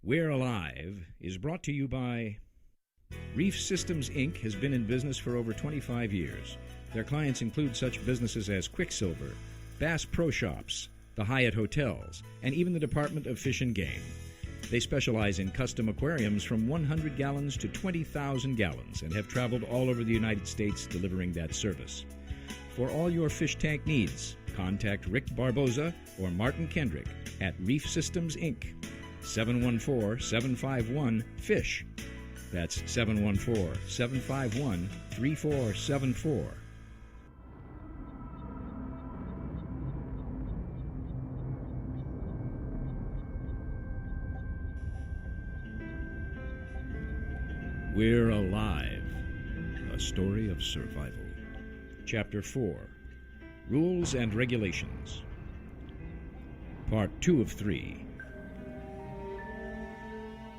We're Alive is brought to you by Reef Systems, Inc. has been in business for over 25 years. Their clients include such businesses as Quicksilver, Bass Pro Shops, the Hyatt Hotels, and even the Department of Fish and Game. They specialize in custom aquariums from 100 gallons to 20,000 gallons and have traveled all over the United States delivering that service. For all your fish tank needs, contact Rick Barboza or Martin Kendrick at Reef Systems, Inc. 714-751-FISH. That's 714-751-3474. We're Alive, a story of survival. Chapter 4, Rules and Regulations. Part 2 of 3.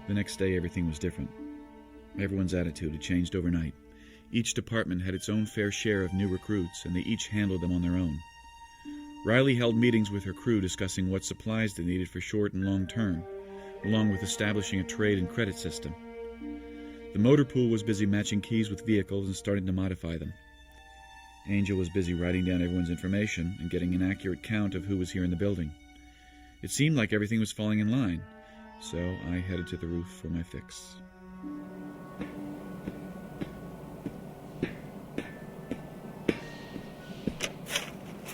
The next day, everything was different. Everyone's attitude had changed overnight. Each department had its own fair share of new recruits, and they each handled them on their own. Riley held meetings with her crew discussing what supplies they needed for short and long term, along with establishing a trade and credit system. The motor pool was busy matching keys with vehicles and starting to modify them. Angel was busy writing down everyone's information and getting an accurate count of who was here in the building. It seemed like everything was falling in line, so I headed to the roof for my fix.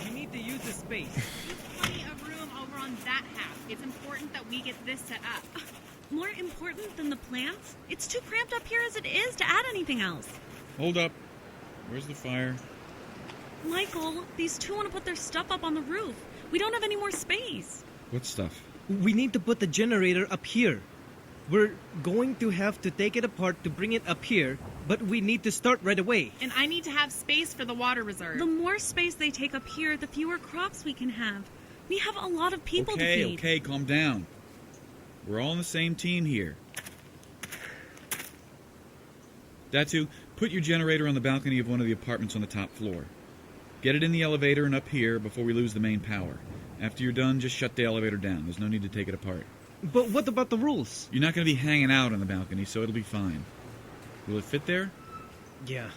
We need to use the space. There's plenty of room over on that half. It's important that we get this set up. More important than the plants? It's too cramped up here as it is to add anything else. Hold up. Where's the fire? Michael, these two want to put their stuff up on the roof. We don't have any more space. What stuff? We need to put the generator up here. We're going to have to take it apart to bring it up here, but we need to start right away. And I need to have space for the water reserve. The more space they take up here, the fewer crops we can have. We have a lot of people to feed. Okay, calm down. We're all on the same team here. Datu, put your generator on the balcony of one of the apartments on the top floor. Get it in the elevator and up here before we lose the main power. After you're done, just shut the elevator down. There's no need to take it apart. But what about the rules? You're not going to be hanging out on the balcony, so it'll be fine. Will it fit there? Yeah.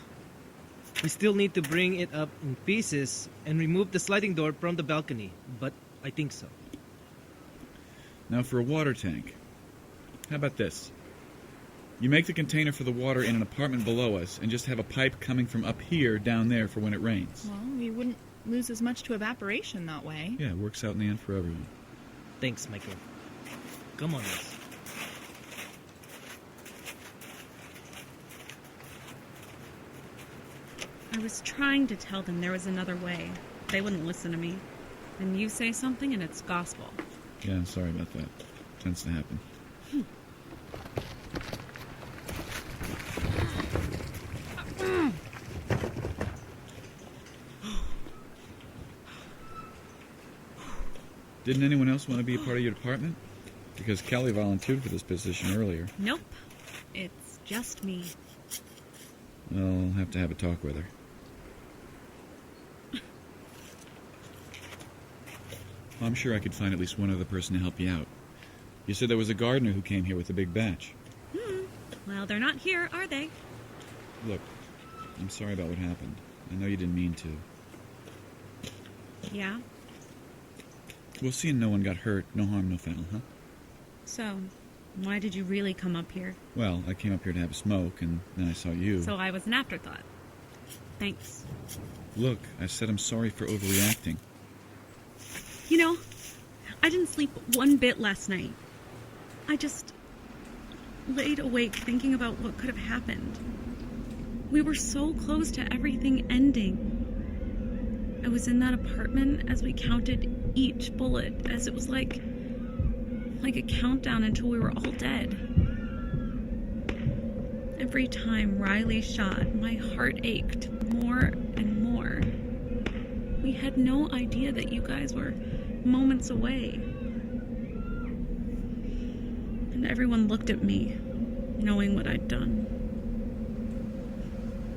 We still need to bring it up in pieces and remove the sliding door from the balcony, but I think so. Now for a water tank. How about this? You make the container for the water in an apartment below us and just have a pipe coming from up here down there for when it rains. Well, we wouldn't lose as much to evaporation that way. Yeah, it works out in the end for everyone. Thanks, Michael. Come on, miss. I was trying to tell them there was another way. They wouldn't listen to me. And you say something and it's gospel. Yeah, I'm sorry about that. Tends to happen. Didn't anyone else want to be a part of your department? Because Kelly volunteered for this position earlier. Nope. It's just me. I'll have to have a talk with her. I'm sure I could find at least one other person to help you out. You said there was a gardener who came here with a big batch. Well, they're not here, are they? Look, I'm sorry about what happened. I know you didn't mean to. Yeah? We'll see no one got hurt. No harm, no foul, huh? So, why did you really come up here? Well, I came up here to have a smoke, and then I saw you. So I was an afterthought. Thanks. Look, I said I'm sorry for overreacting. You know, I didn't sleep one bit last night. I just laid awake thinking about what could have happened. We were so close to everything ending. I was in that apartment as we counted each bullet, as it was like a countdown until we were all dead. Every time Riley shot, my heart ached more and more. We had no idea that you guys were moments away. And everyone looked at me, knowing what I'd done.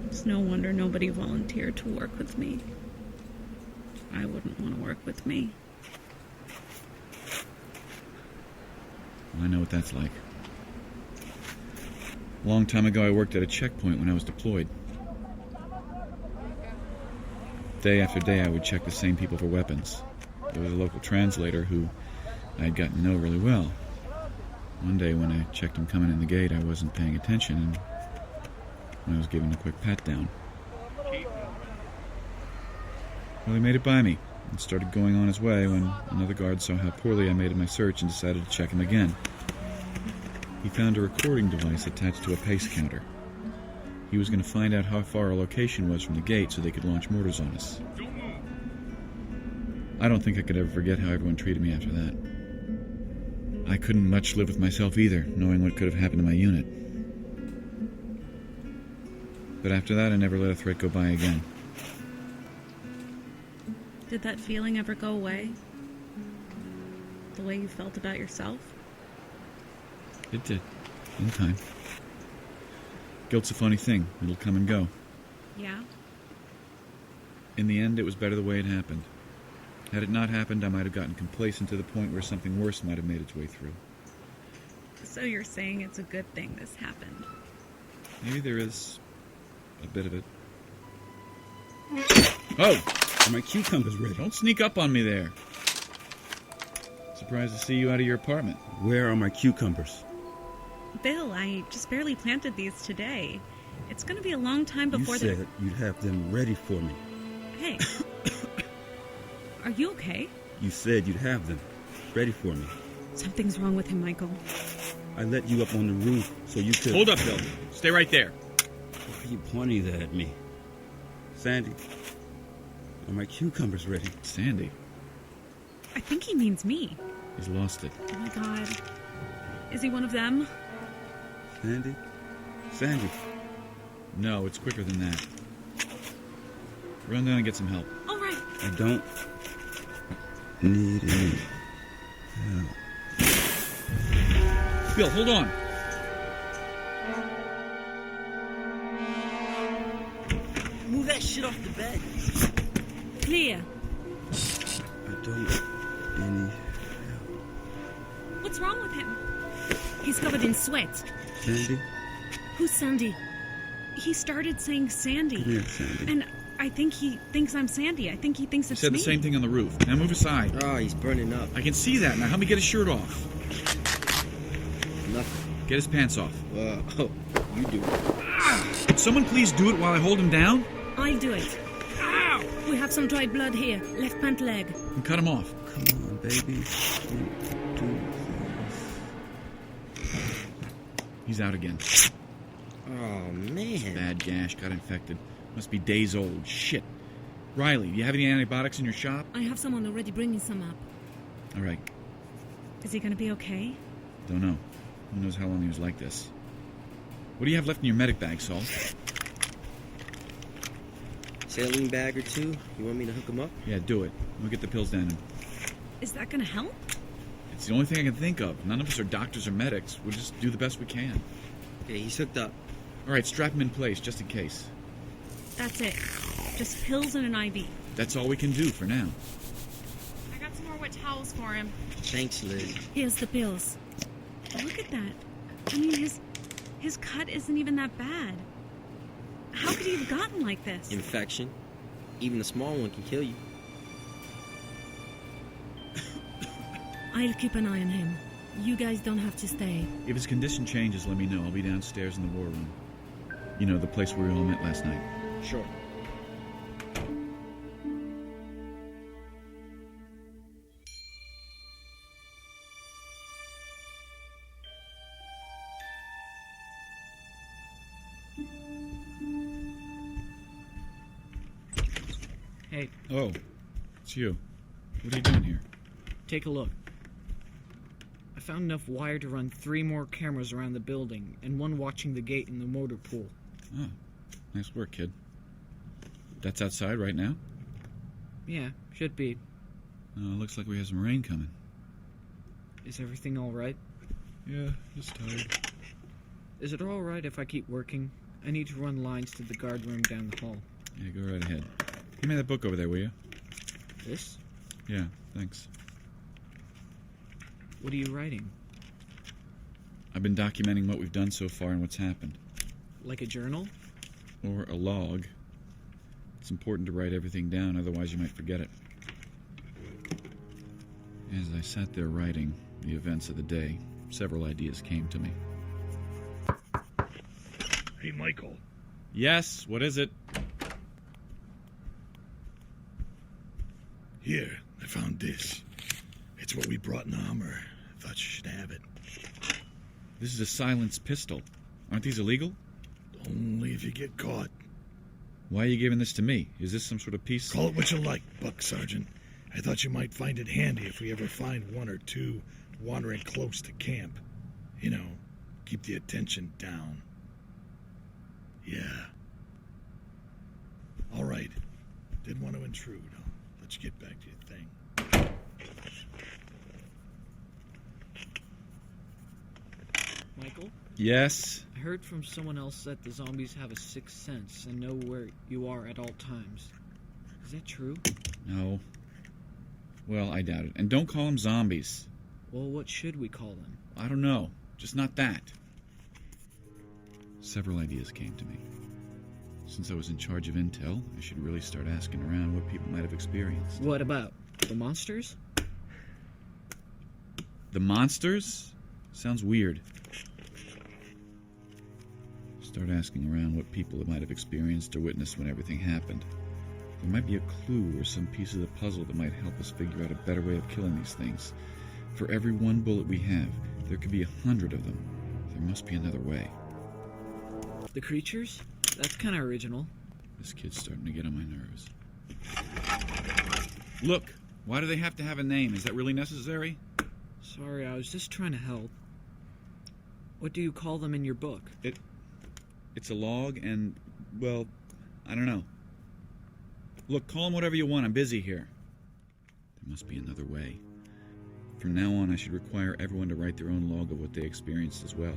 It's no wonder nobody volunteered to work with me. I wouldn't want to work with me. I know what that's like. A long time ago, I worked at a checkpoint when I was deployed. Day after day, I would check the same people for weapons. There was a local translator who I had gotten to know really well. One day when I checked him coming in the gate, I wasn't paying attention, and I was giving a quick pat down. Well, he made it by me and started going on his way when another guard saw how poorly I made in my search and decided to check him again. He found a recording device attached to a pace counter. He was going to find out how far our location was from the gate so they could launch mortars on us. I don't think I could ever forget how everyone treated me after that. I couldn't much live with myself either, knowing what could have happened to my unit. But after that, I never let a threat go by again. Did that feeling ever go away? The way you felt about yourself? It did, in time. Guilt's a funny thing. It'll come and go. Yeah? In the end, it was better the way it happened. Had it not happened, I might have gotten complacent to the point where something worse might have made its way through. So you're saying it's a good thing this happened? Maybe there is a bit of it. Oh! My cucumber's ready. Don't sneak up on me there. Surprised to see you out of your apartment. Where are my cucumbers? Bill, I just barely planted these today. It's going to be a long time before You said you'd have them ready for me. Hey. Are you okay? You said you'd have them ready for me. Something's wrong with him, Michael. I let you up on the roof so you could... Hold up, Bill. Stay right there. Why are you pointing that at me? Sandy, are my cucumbers ready? Sandy. I think he means me. He's lost it. Oh my God. Is he one of them? Sandy? Sandy. No, it's quicker than that. Run down and get some help. All right. I don't need any help. Bill, hold on. Move that shit off the bed. Clear. I don't any help. What's wrong with him? He's covered in sweat. Sandy? Who's Sandy? He started saying Sandy. Come here, Sandy. And I think he thinks I'm Sandy. I think he thinks He it's said me. the same thing on the roof. Now move aside. Oh, he's burning up. I can see that. Now help me get his shirt off. Nothing. Get his pants off. Oh, you do it. Could someone please do it while I hold him down? I'll do it. Ow! We have some dried blood here. Left pant leg. And cut him off. Come on, baby. Do this. He's out again. Oh, man. Bad gash. Got infected. Must be days old. Shit. Riley, do you have any antibiotics in your shop? I have someone already bringing some up. All right. Is he going to be okay? Don't know. Who knows how long he was like this. What do you have left in your medic bag, Saul? Saline bag or two? You want me to hook him up? Yeah, do it. We'll get the pills down him. Is that going to help? It's the only thing I can think of. None of us are doctors or medics. We'll just do the best we can. Okay, he's hooked up. All right, strap him in place, just in case. That's it. Just pills and an IV. That's all we can do for now. I got some more wet towels for him. Thanks, Liz. Here's the pills. Look at that. I mean, his cut isn't even that bad. How could he have gotten like this? Infection. Even a small one can kill you. I'll keep an eye on him. You guys don't have to stay. If his condition changes, let me know. I'll be downstairs in the war room. You know, the place where we all met last night. Sure. Hey, Oh, it's you. What are you doing here? take a look. I found enough wire to run 3 more cameras around the building and one watching the gate in the motor pool. Oh, nice work, kid. That's outside right now? Yeah, should be. Looks like we have some rain coming. Is everything alright? Yeah, just tired. Is it alright if I keep working? I need to run lines to the guard room down the hall. Yeah, go right ahead. Give me that book over there, will you? This? Yeah, thanks. What are you writing? I've been documenting what we've done so far and what's happened. Like a journal? Or a log. It's important to write everything down, otherwise you might forget it. As I sat there writing the events of the day, several ideas came to me. Hey, Michael. Yes, what is it? Here, I found this. It's what we brought in the Hummer. Thought you should have it. This is a silenced pistol. Aren't these illegal? Only if you get caught. Why are you giving this to me? Is this some sort of piece? Call it what you like, Buck Sergeant. I thought you might find it handy if we ever find one or two wandering close to camp. You know, keep the attention down. Yeah. All right. Didn't want to intrude. I'll let you get back to your thing. Michael? Yes? I heard from someone else that the zombies have a sixth sense and know where you are at all times. Is that true? No. Well, I doubt it. And don't call them zombies. Well, what should we call them? I don't know. Just not that. Several ideas came to me. Since I was in charge of intel, I should really start asking around what people might have experienced. What about? The monsters? The monsters? Sounds weird. Start asking around what people might have experienced or witnessed when everything happened. There might be a clue or some piece of the puzzle that might help us figure out a better way of killing these things. For every one bullet we have, there could be 100 of them. There must be another way. The creatures? That's kind of original. This kid's starting to get on my nerves. Look! Why do they have to have a name? Is that really necessary? Sorry, I was just trying to help. What do you call them in your book? It's a log and, well, I don't know. Look, call them whatever you want. I'm busy here. There must be another way. From now on, I should require everyone to write their own log of what they experienced as well.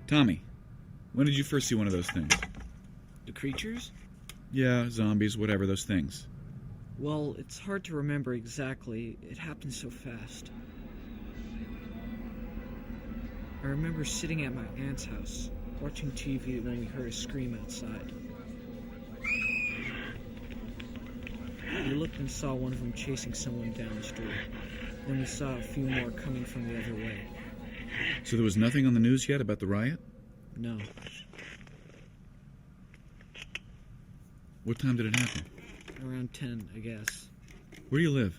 Tommy, when did you first see one of those things? The creatures? Yeah, zombies, whatever, those things. Well, it's hard to remember exactly. It happened so fast. I remember sitting at my aunt's house, watching TV when we heard a scream outside. We looked and saw one of them chasing someone down the street. Then we saw a few more coming from the other way. So there was nothing on the news yet about the riot? No. What time did it happen? Around 10, I guess. Where do you live?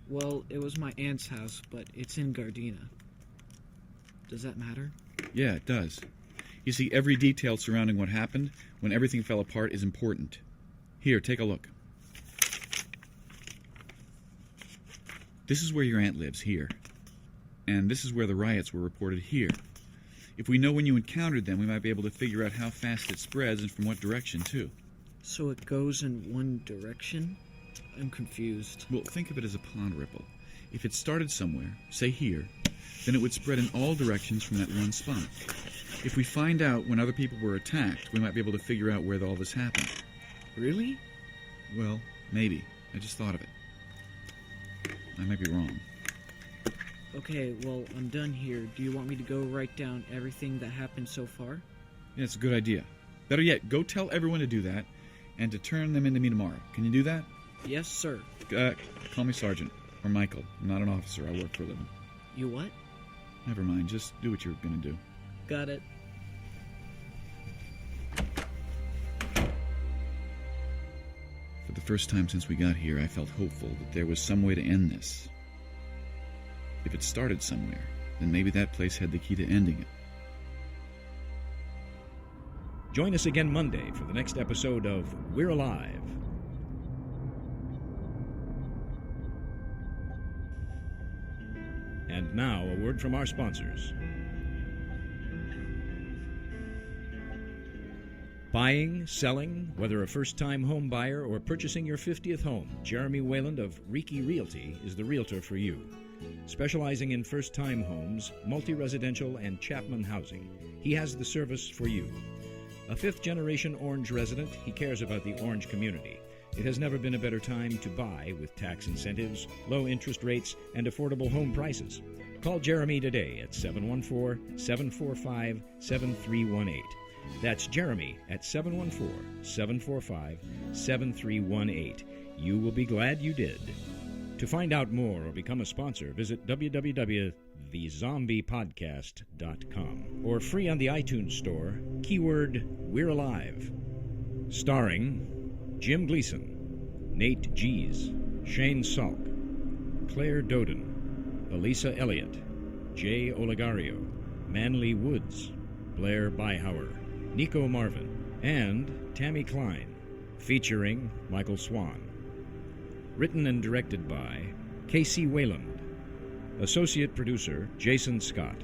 Well, it was my aunt's house, but it's in Gardena. Does that matter? Yeah, it does. You see, every detail surrounding what happened when everything fell apart is important. Here, take a look. This is where your aunt lives, here. And this is where the riots were reported, here. If we know when you encountered them, we might be able to figure out how fast it spreads and from what direction, too. So it goes in one direction? I'm confused. Well, think of it as a pond ripple. If it started somewhere, say here, then it would spread in all directions from that one spot. If we find out when other people were attacked, we might be able to figure out where all this happened. Really? Well, maybe. I just thought of it. I might be wrong. Okay, well, I'm done here. Do you want me to go write down everything that happened so far? Yeah, it's a good idea. Better yet, go tell everyone to do that and to turn them into me tomorrow. Can you do that? Yes, sir. Call me Sergeant. Or Michael. I'm not an officer. I work for a living. You what? Never mind. Just do what you're going to do. Got it. For the first time since we got here, I felt hopeful that there was some way to end this. If it started somewhere, then maybe that place had the key to ending it. Join us again Monday for the next episode of We're Alive. And now, a word from our sponsors. Buying, selling, whether a first-time home buyer or purchasing your 50th home, Jeremy Wayland of Reiki Realty is the realtor for you. Specializing in first-time homes, multi-residential, and Chapman housing, he has the service for you. A fifth-generation Orange resident, he cares about the Orange community. It has never been a better time to buy with tax incentives, low interest rates, and affordable home prices. Call Jeremy today at 714-745-7318. That's Jeremy at 714-745-7318. You will be glad you did. To find out more or become a sponsor, visit www.thezombiepodcast.com or free on the iTunes Store, keyword We're Alive. Starring Jim Gleason, Nate Gies, Shane Salk, Claire Doden, Elisa Elliott, Jay Oligario, Manly Woods, Blair Byhauer, Nico Marvin, and Tammy Klein, featuring Michael Swan. Written and directed by Casey Wayland. Associate producer Jason Scott.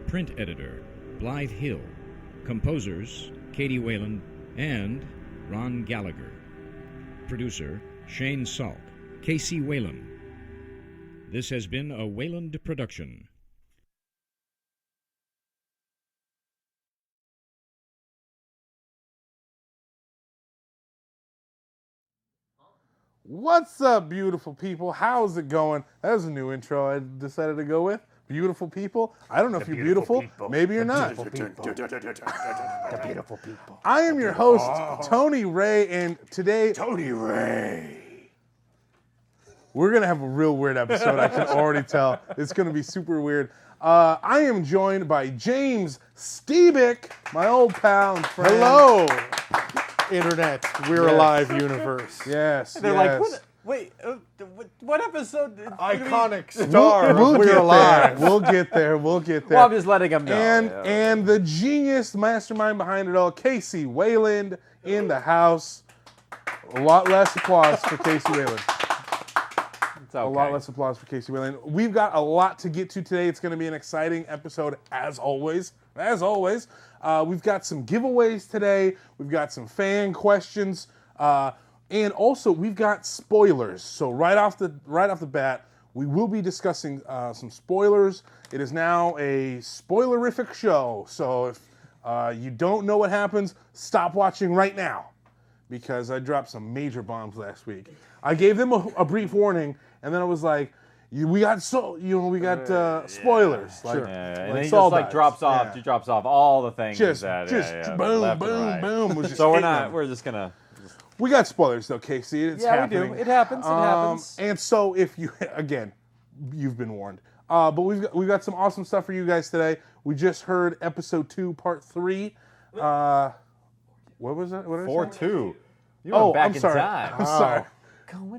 Print editor Blythe Hill. Composers Katie Wayland and Ron Gallagher. Producer Shane Salk. Casey Wayland. This has been a Wayland production. What's up, beautiful people? How's it going? That was a new intro I decided to go with. Beautiful people. I don't know if you're beautiful. Maybe you're not. The beautiful people. I am your host, Tony Rey, and today... Tony Rey. We're going to have a real weird episode, I can already tell. It's going to be super weird. I am joined by James Stebick, my old pal and friend. Hello, Internet. We're Alive universe. Yes, They're like, what episode? Iconic star we'll of We're get Alive. There. We'll get there. We'll get there. Well, I'm just letting them know. And the genius mastermind behind it all, Casey Wayland, in the house. A lot less applause for Casey Wayland. Okay. A lot less applause for Casey Wayland. We've got a lot to get to today. It's going to be an exciting episode, as always. As always, we've got some giveaways today. We've got some fan questions, and also we've got spoilers. So right off the bat, we will be discussing some spoilers. It is now a spoilerific show. So if you don't know what happens, stop watching right now, because I dropped some major bombs last week. I gave them a brief warning, and then I was like, we got spoilers. Sure. And then he just drops off. He drops off all the things. Just boom, boom. We're just gonna. We got spoilers though, Casey. It's happening. We do. It happens. And so if you you've been warned. But we've got some awesome stuff for you guys today. We just heard episode 2, part 3. What was that? What 4-2. You went back in time. I'm sorry.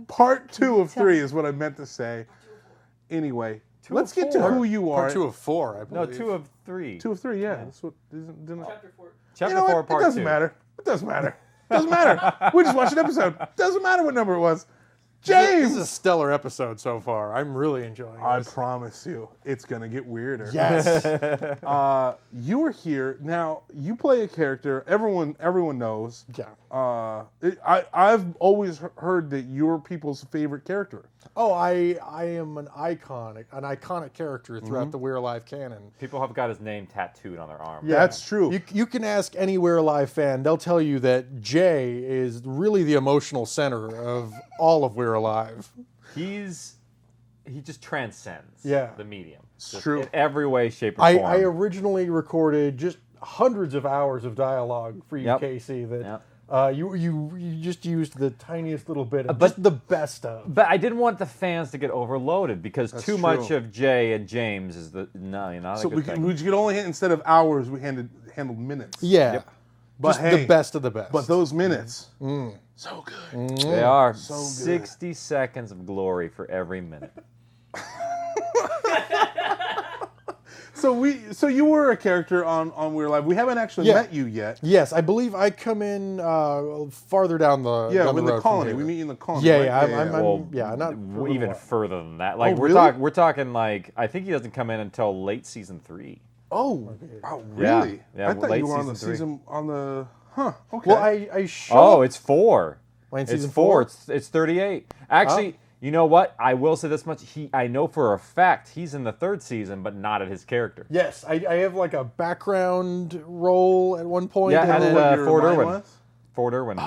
Part 2 of 3 is what I meant to say. Anyway, let's get to who you are. Part 2 of 4, I believe. No, 2 of 3. 2 of 3, yeah. That's what, didn't Chapter 4. Chapter 4, part 2. It doesn't matter. It doesn't matter. We just watched an episode. Doesn't matter what number it was. James! This is a stellar episode so far. I'm really enjoying this. I promise you, it's going to get weirder. Yes. You are here. Now, you play a character everyone knows. Yeah. I've always heard that you're people's favorite character. Oh, I am an iconic character throughout the We're Alive canon. People have got his name tattooed on their arm. Yeah, that's true. You can ask any We're Alive fan. They'll tell you that Jay is really the emotional center of all of We're Alive. He just transcends the medium. It's true. In every way, shape, or form. I originally recorded just hundreds of hours of dialogue for you, Casey, that you just used the tiniest little bit of just the best of. But I didn't want the fans to get overloaded, because That's too true. much of Jay and James is not So a good thing. we could only instead of hours, we handled minutes. Yeah. Yep. But just the best of the best. But those minutes, so good. They are So good. 60 seconds of glory for every minute. So you were a character on We're Alive. We haven't actually met you yet. Yes, I believe I come in farther down the Yeah, down in the the road colony. from We here. meet you in the colony. Yeah, right? not even further than that. Like really? we're talking like, I think he doesn't come in until late season 3. Oh, really? Yeah, I thought late you were on the season 3. season on the. Huh. Okay. Well, I showed Oh, it's 4. in It's season 4. It's 38. Actually, you know what? I will say this much. I know for a fact he's in the 3rd season, but not at his character. Yes, I have like a background role at one point. Yeah, and at then- Fort line Irwin. was? Fort Irwin.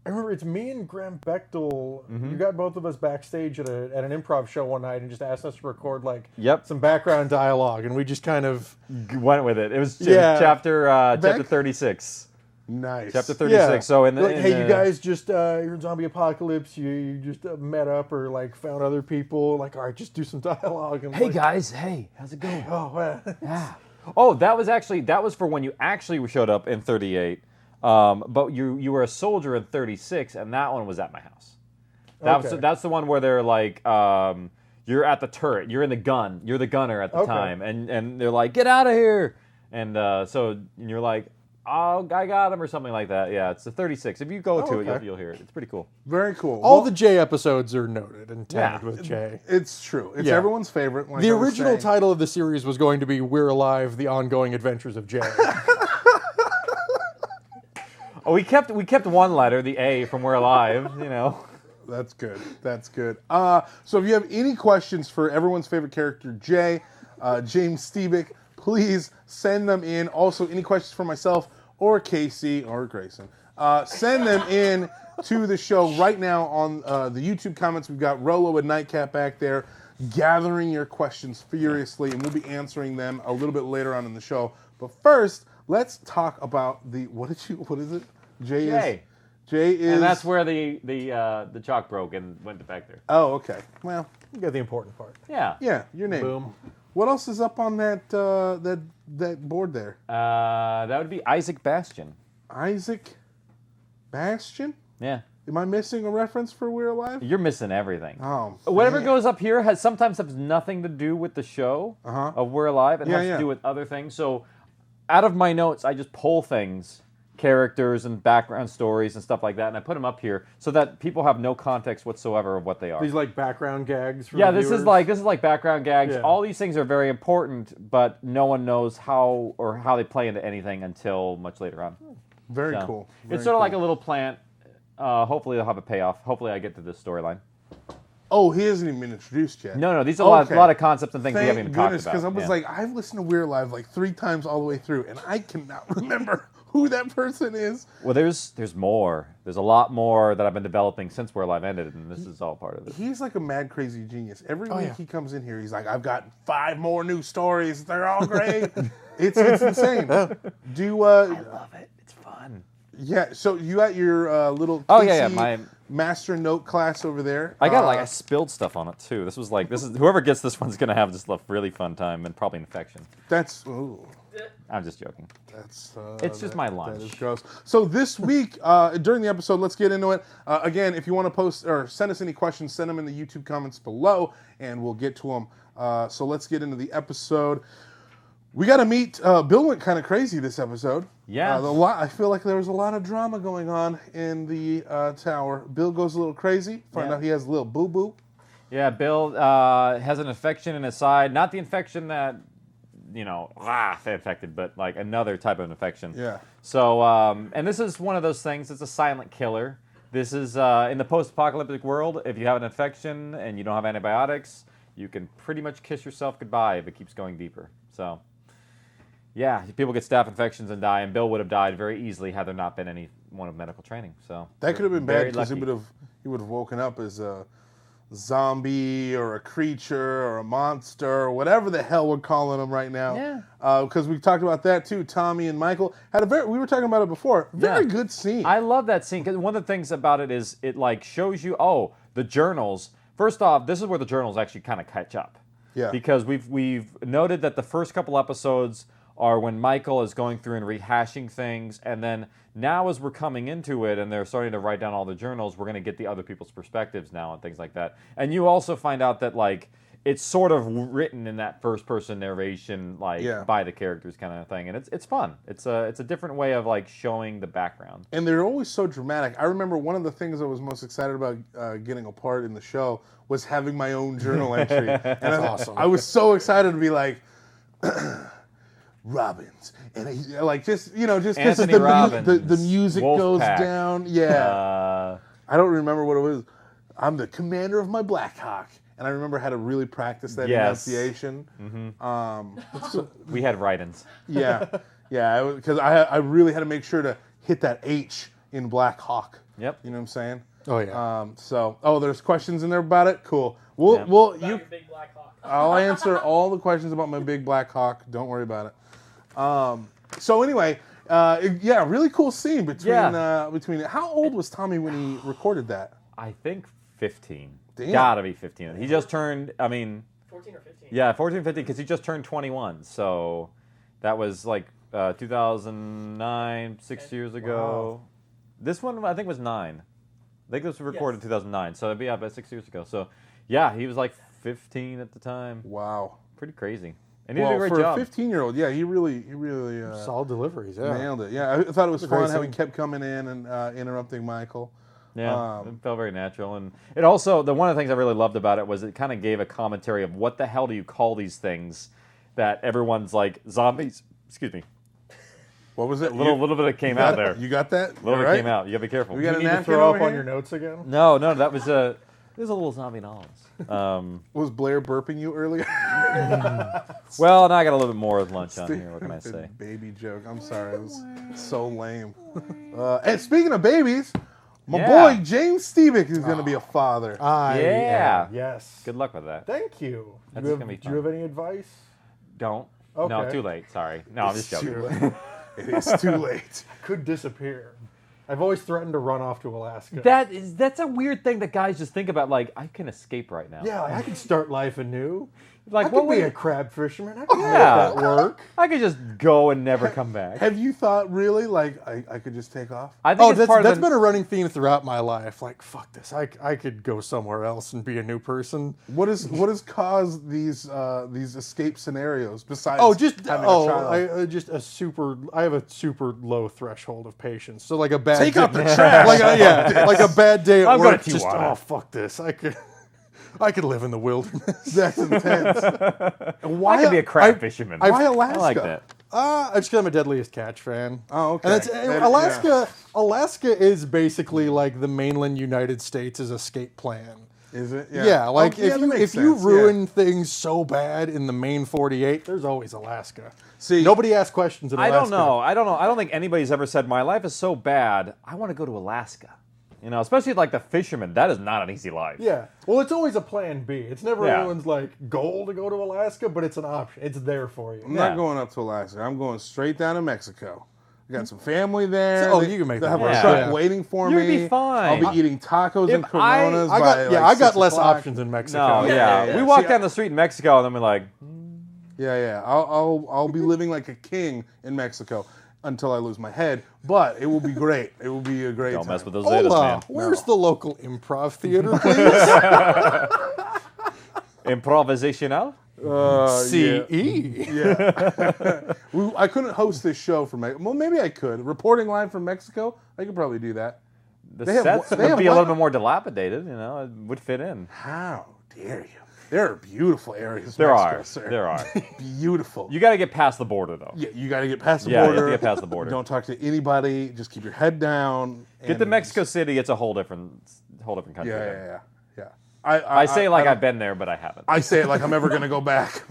I remember it's me and Graham Bechtel. You got both of us backstage at an improv show one night and just asked us to record some background dialogue, and we just kind of went with it. It was chapter 36. Nice. Chapter 36. Yeah. So hey, you guys just you're in zombie apocalypse. You just met up or found other people. All right, just do some dialogue. And hey guys, hey, how's it going? Oh, yeah. Oh, that was for when you actually showed up in 38. But you were a soldier in 36, and that one was at my house. That's the one where they're you're at the turret, you're in the gun, you're the gunner at the time, and they're like, get out of here, and so you're like, oh, I got him or something like that. Yeah, it's the 36. If you go to it, you'll hear it. It's pretty cool. Very cool. All the Jay episodes are noted and tagged with Jay. It's true. It's everyone's favorite. The original title of the series was going to be "We're Alive: The Ongoing Adventures of Jay." Oh, we kept one letter, the A from We're Alive, That's good. That's good. So if you have any questions for everyone's favorite character, Jay, James Stebick, please send them in. Also, any questions for myself or Casey or Grayson, send them in to the show right now on the YouTube comments. We've got Rolo and Nightcap back there gathering your questions furiously, and we'll be answering them a little bit later on in the show. But first, let's talk about what is it? Jay is, and that's where the chalk broke and went back there. Oh, okay. Well, you got the important part. Yeah. Yeah, your name. Boom. What else is up on that board there? That would be Isaac Bastion. Isaac Bastion? Yeah. Am I missing a reference for We're Alive? You're missing everything. Oh, whatever goes up here sometimes has nothing to do with the show of We're Alive. It has to do with other things. So, out of my notes, I just pull things, characters and background stories and stuff like that, and I put them up here so that people have no context whatsoever of what they are. These background gags. For this is like background gags. Yeah. All these things are very important, but no one knows how they play into anything until much later on. Very cool. It's sort of like a little plant. Hopefully they'll have a payoff. Hopefully I get to this storyline. Oh, he hasn't even been introduced yet. No, these are a lot of concepts and things we haven't even talked about. Because I was I've listened to We're Alive 3 times all the way through, and I cannot remember who that person is. Well, there's more. There's a lot more that I've been developing since We're Alive ended, and this is all part of it. He's like a mad crazy genius. Every week he comes in here, he's like, I've got 5 more new stories. They're all great. It's insane. I love it. It's fun. Yeah, so you got your little my master note class over there. I got I spilled stuff on it too. This is whoever gets this one's gonna have just a really fun time and probably an infection. I'm just joking. It's just my lunch. That is gross. So this week during the episode, let's get into it. Again, if you want to post or send us any questions, send them in the YouTube comments below, and we'll get to them. So let's get into the episode. We got to meet. Bill went kind of crazy this episode. Yeah. I feel like there was a lot of drama going on in the tower. Bill goes a little crazy. Find out he has a little boo-boo. Yeah, Bill has an infection in his side. Not the infection that, infected, but another type of infection. Yeah. So, and this is one of those things. It's a silent killer. This is, in the post-apocalyptic world, if you have an infection and you don't have antibiotics, you can pretty much kiss yourself goodbye if it keeps going deeper. So... yeah, people get staph infections and die, and Bill would have died very easily had there not been any one of medical training. So that could have been bad because he would have woken up as a zombie or a creature or a monster or whatever the hell we're calling them right now. Yeah. Because we talked about that too. Tommy and Michael had we were talking about it before. Very good scene. I love that scene because one of the things about it is it shows you the journals. First off, this is where the journals actually kind of catch up. Yeah. Because we've noted that the first couple episodes are when Michael is going through and rehashing things, and then now as we're coming into it and they're starting to write down all the journals, we're going to get the other people's perspectives now and things like that. And you also find out that it's sort of written in that first-person narration by the characters kind of thing, and it's fun. It's a different way of showing the background. And they're always so dramatic. I remember one of the things I was most excited about getting a part in the show was having my own journal entry. And that's awesome. I was so excited to be like. Robbins and just because the music goes down. Yeah, I don't remember what it was. I'm the commander of my Black Hawk, and I remember how to really practice that enunciation. Mm-hmm. We had write-ins. Yeah, because I really had to make sure to hit that H in Black Hawk Yep. You know what I'm saying? Oh yeah. There's questions in there about it. Cool. Your big black hawk. I'll answer all the questions about my big black hawk. Don't worry about it. So anyway, really cool scene between. How old was Tommy when he recorded that? I think 15. Damn. Gotta be 15. He just turned. 14 or 15. Yeah, 14, 15, because he just turned 21. So that was like 2009, 6 years ago. Wow. This one I think was 9. I think this was recorded in 2009, so it'd be about 6 years ago. So, yeah, he was like 15 at the time. Wow, pretty crazy. And he did a great job. For a 15-year-old, yeah, he really solid deliveries. Yeah, nailed it. Yeah, I thought it was fun how he kept coming in and interrupting Michael. Yeah, it felt very natural, and it also one of the things I really loved about it was it kind of gave a commentary of what the hell do you call these things that everyone's like zombies. Excuse me. What was it? A little bit came out there. You got that? A little bit came out. You gotta be careful. We got you need to throw up on your notes again? No, that was there's a little zombie knowledge. Was Blair burping you earlier? Well, now I got a little bit more with lunch on here. What can I say? Baby joke. I'm sorry. It was so lame. And speaking of babies, my boy James Stebick is going to be a father. Yes. Good luck with that. Thank you. That's Do gonna be fun. you have any advice? Don't. Okay. No, too late. Sorry. No, I'm just joking. It is too late. Could disappear. I've always threatened to run off to Alaska. That's a weird thing that guys just think about. Like, I can escape right now. Yeah, I can start life anew. Like, I could be a crab fisherman. I could make that work. I could just go and never come back. Have you thought really like I could just take off? I think that's been a running theme throughout my life. Like, fuck this. I could go somewhere else and be a new person. What has caused these escape scenarios besides having a child? I have a super low threshold of patience. So like a bad take out the trash. Like a bad day at work. Just fuck this. I could live in the wilderness. That's intense. Why could be a crab fisherman? Why Alaska? I like that. Just because I'm a Deadliest Catch fan. Oh, okay. And Alaska is basically like the mainland United States' escape plan. Is it? Yeah. If you ruin things so bad in the main 48, there's always Alaska. See, nobody asks questions in Alaska. I don't know. I don't think anybody's ever said my life is so bad. I want to go to Alaska. You know, especially like the fisherman, that is not an easy life. Yeah. Well, it's always a plan B. It's never anyone's like goal to go to Alaska, but it's an option. It's there for you. I'm not going up to Alaska. I'm going straight down to Mexico. I got some family there. You can make that. They have a truck waiting for me. You'll be fine. I'll be eating tacos and Coronas. I got less options in Mexico. No, we walk down the street in Mexico and then we're like, I'll be living like a king in Mexico until I lose my head, but it will be great. It will be a great time. Don't mess with those Zetas, man. Where's the local improv theater, please? Improvisational? CE. Yeah. I couldn't host this show from Mexico. Well, maybe I could. Reporting live from Mexico, I could probably do that. The sets would be a little bit more dilapidated, you know, it would fit in. How dare you? There are beautiful areas. There Mexico, are. Beautiful. You got to get past the border, though. Yeah, you got to get past the border. border. You have to get past the border. Don't talk to anybody. Just keep your head down. Get to Mexico City. It's a whole different country. Yeah. I say it like I've been there, but I haven't. I say it like I'm ever going to go back.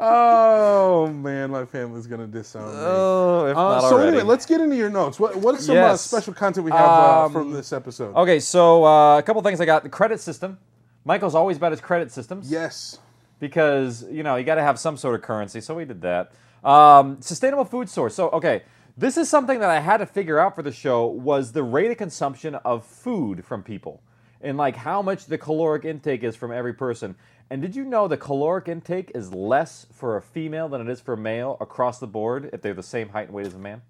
Oh man, my family's gonna disown me. Oh, if not so already. Anyway, let's get into your notes. What's some special content we have from this episode? Okay, so a couple things I got. The credit system. Michael's always about his credit systems. Yes. Because, you know, you got to have some sort of currency, so we did that. Sustainable food source. So, okay, this is something that I had to figure out for the show was the rate of consumption of food from people and, like, how much the caloric intake is from every person. And did you know the caloric intake is less for a female than it is for a male across the board if they're the same height and weight as a man?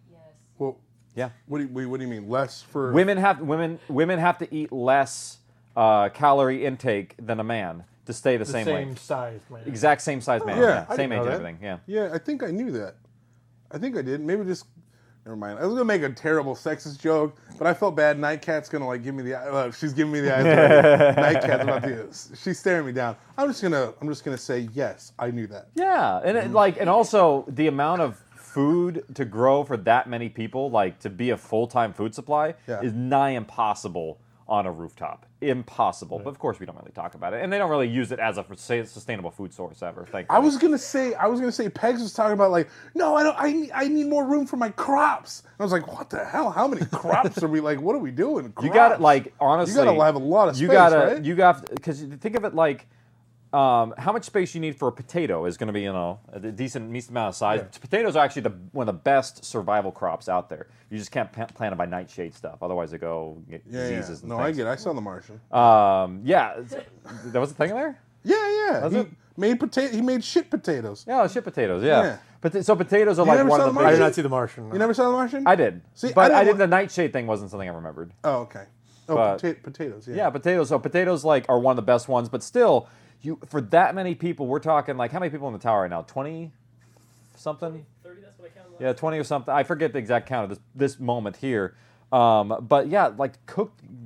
Yes. Well, yeah. What do you mean less for women have to eat less calorie intake than a man to stay the same weight. Size man. Exact same size man. Yeah. Same age and everything. Yeah. Yeah, I think I knew that. I think I did. Maybe just. Never mind. I was gonna make a terrible sexist joke, but I felt bad. Nightcat's gonna like give me the. She's giving me the eyes. Nightcat's about to. She's staring me down. I'm just gonna say yes. I knew that. Yeah, and and also the amount of food to grow for that many people, like to be a full-time food supply, is nigh impossible on a rooftop. Impossible. But of course, we don't really talk about it, and they don't really use it as a sustainable food source ever. Thankfully. I was gonna say, Pegs was talking about like, no, I need more room for my crops. And I was like, what the hell? How many crops are we like? What are we doing? You got to like honestly. You got to have a lot of space, right? You got because think of it like. How much space you need for a potato is going to be, a decent amount of size. Yeah. Potatoes are actually one of the best survival crops out there. You just can't plant it by nightshade stuff, otherwise they get diseases. Yeah. And things. I get it. I saw The Martian. There was a thing there. Yeah. He made shit potatoes. Yeah, shit potatoes. Yeah. So potatoes are like one of the. I did not see The Martian. No. You never saw The Martian? I did. See, but I did the nightshade thing wasn't something I remembered. Oh, okay. Potatoes. Yeah. Yeah, potatoes. So potatoes are one of the best ones, but still. For that many people, we're talking like how many people in the tower right now? 20 something? 30, that's what I counted. Yeah, 20 or something. I forget the exact count of this moment here. But yeah, like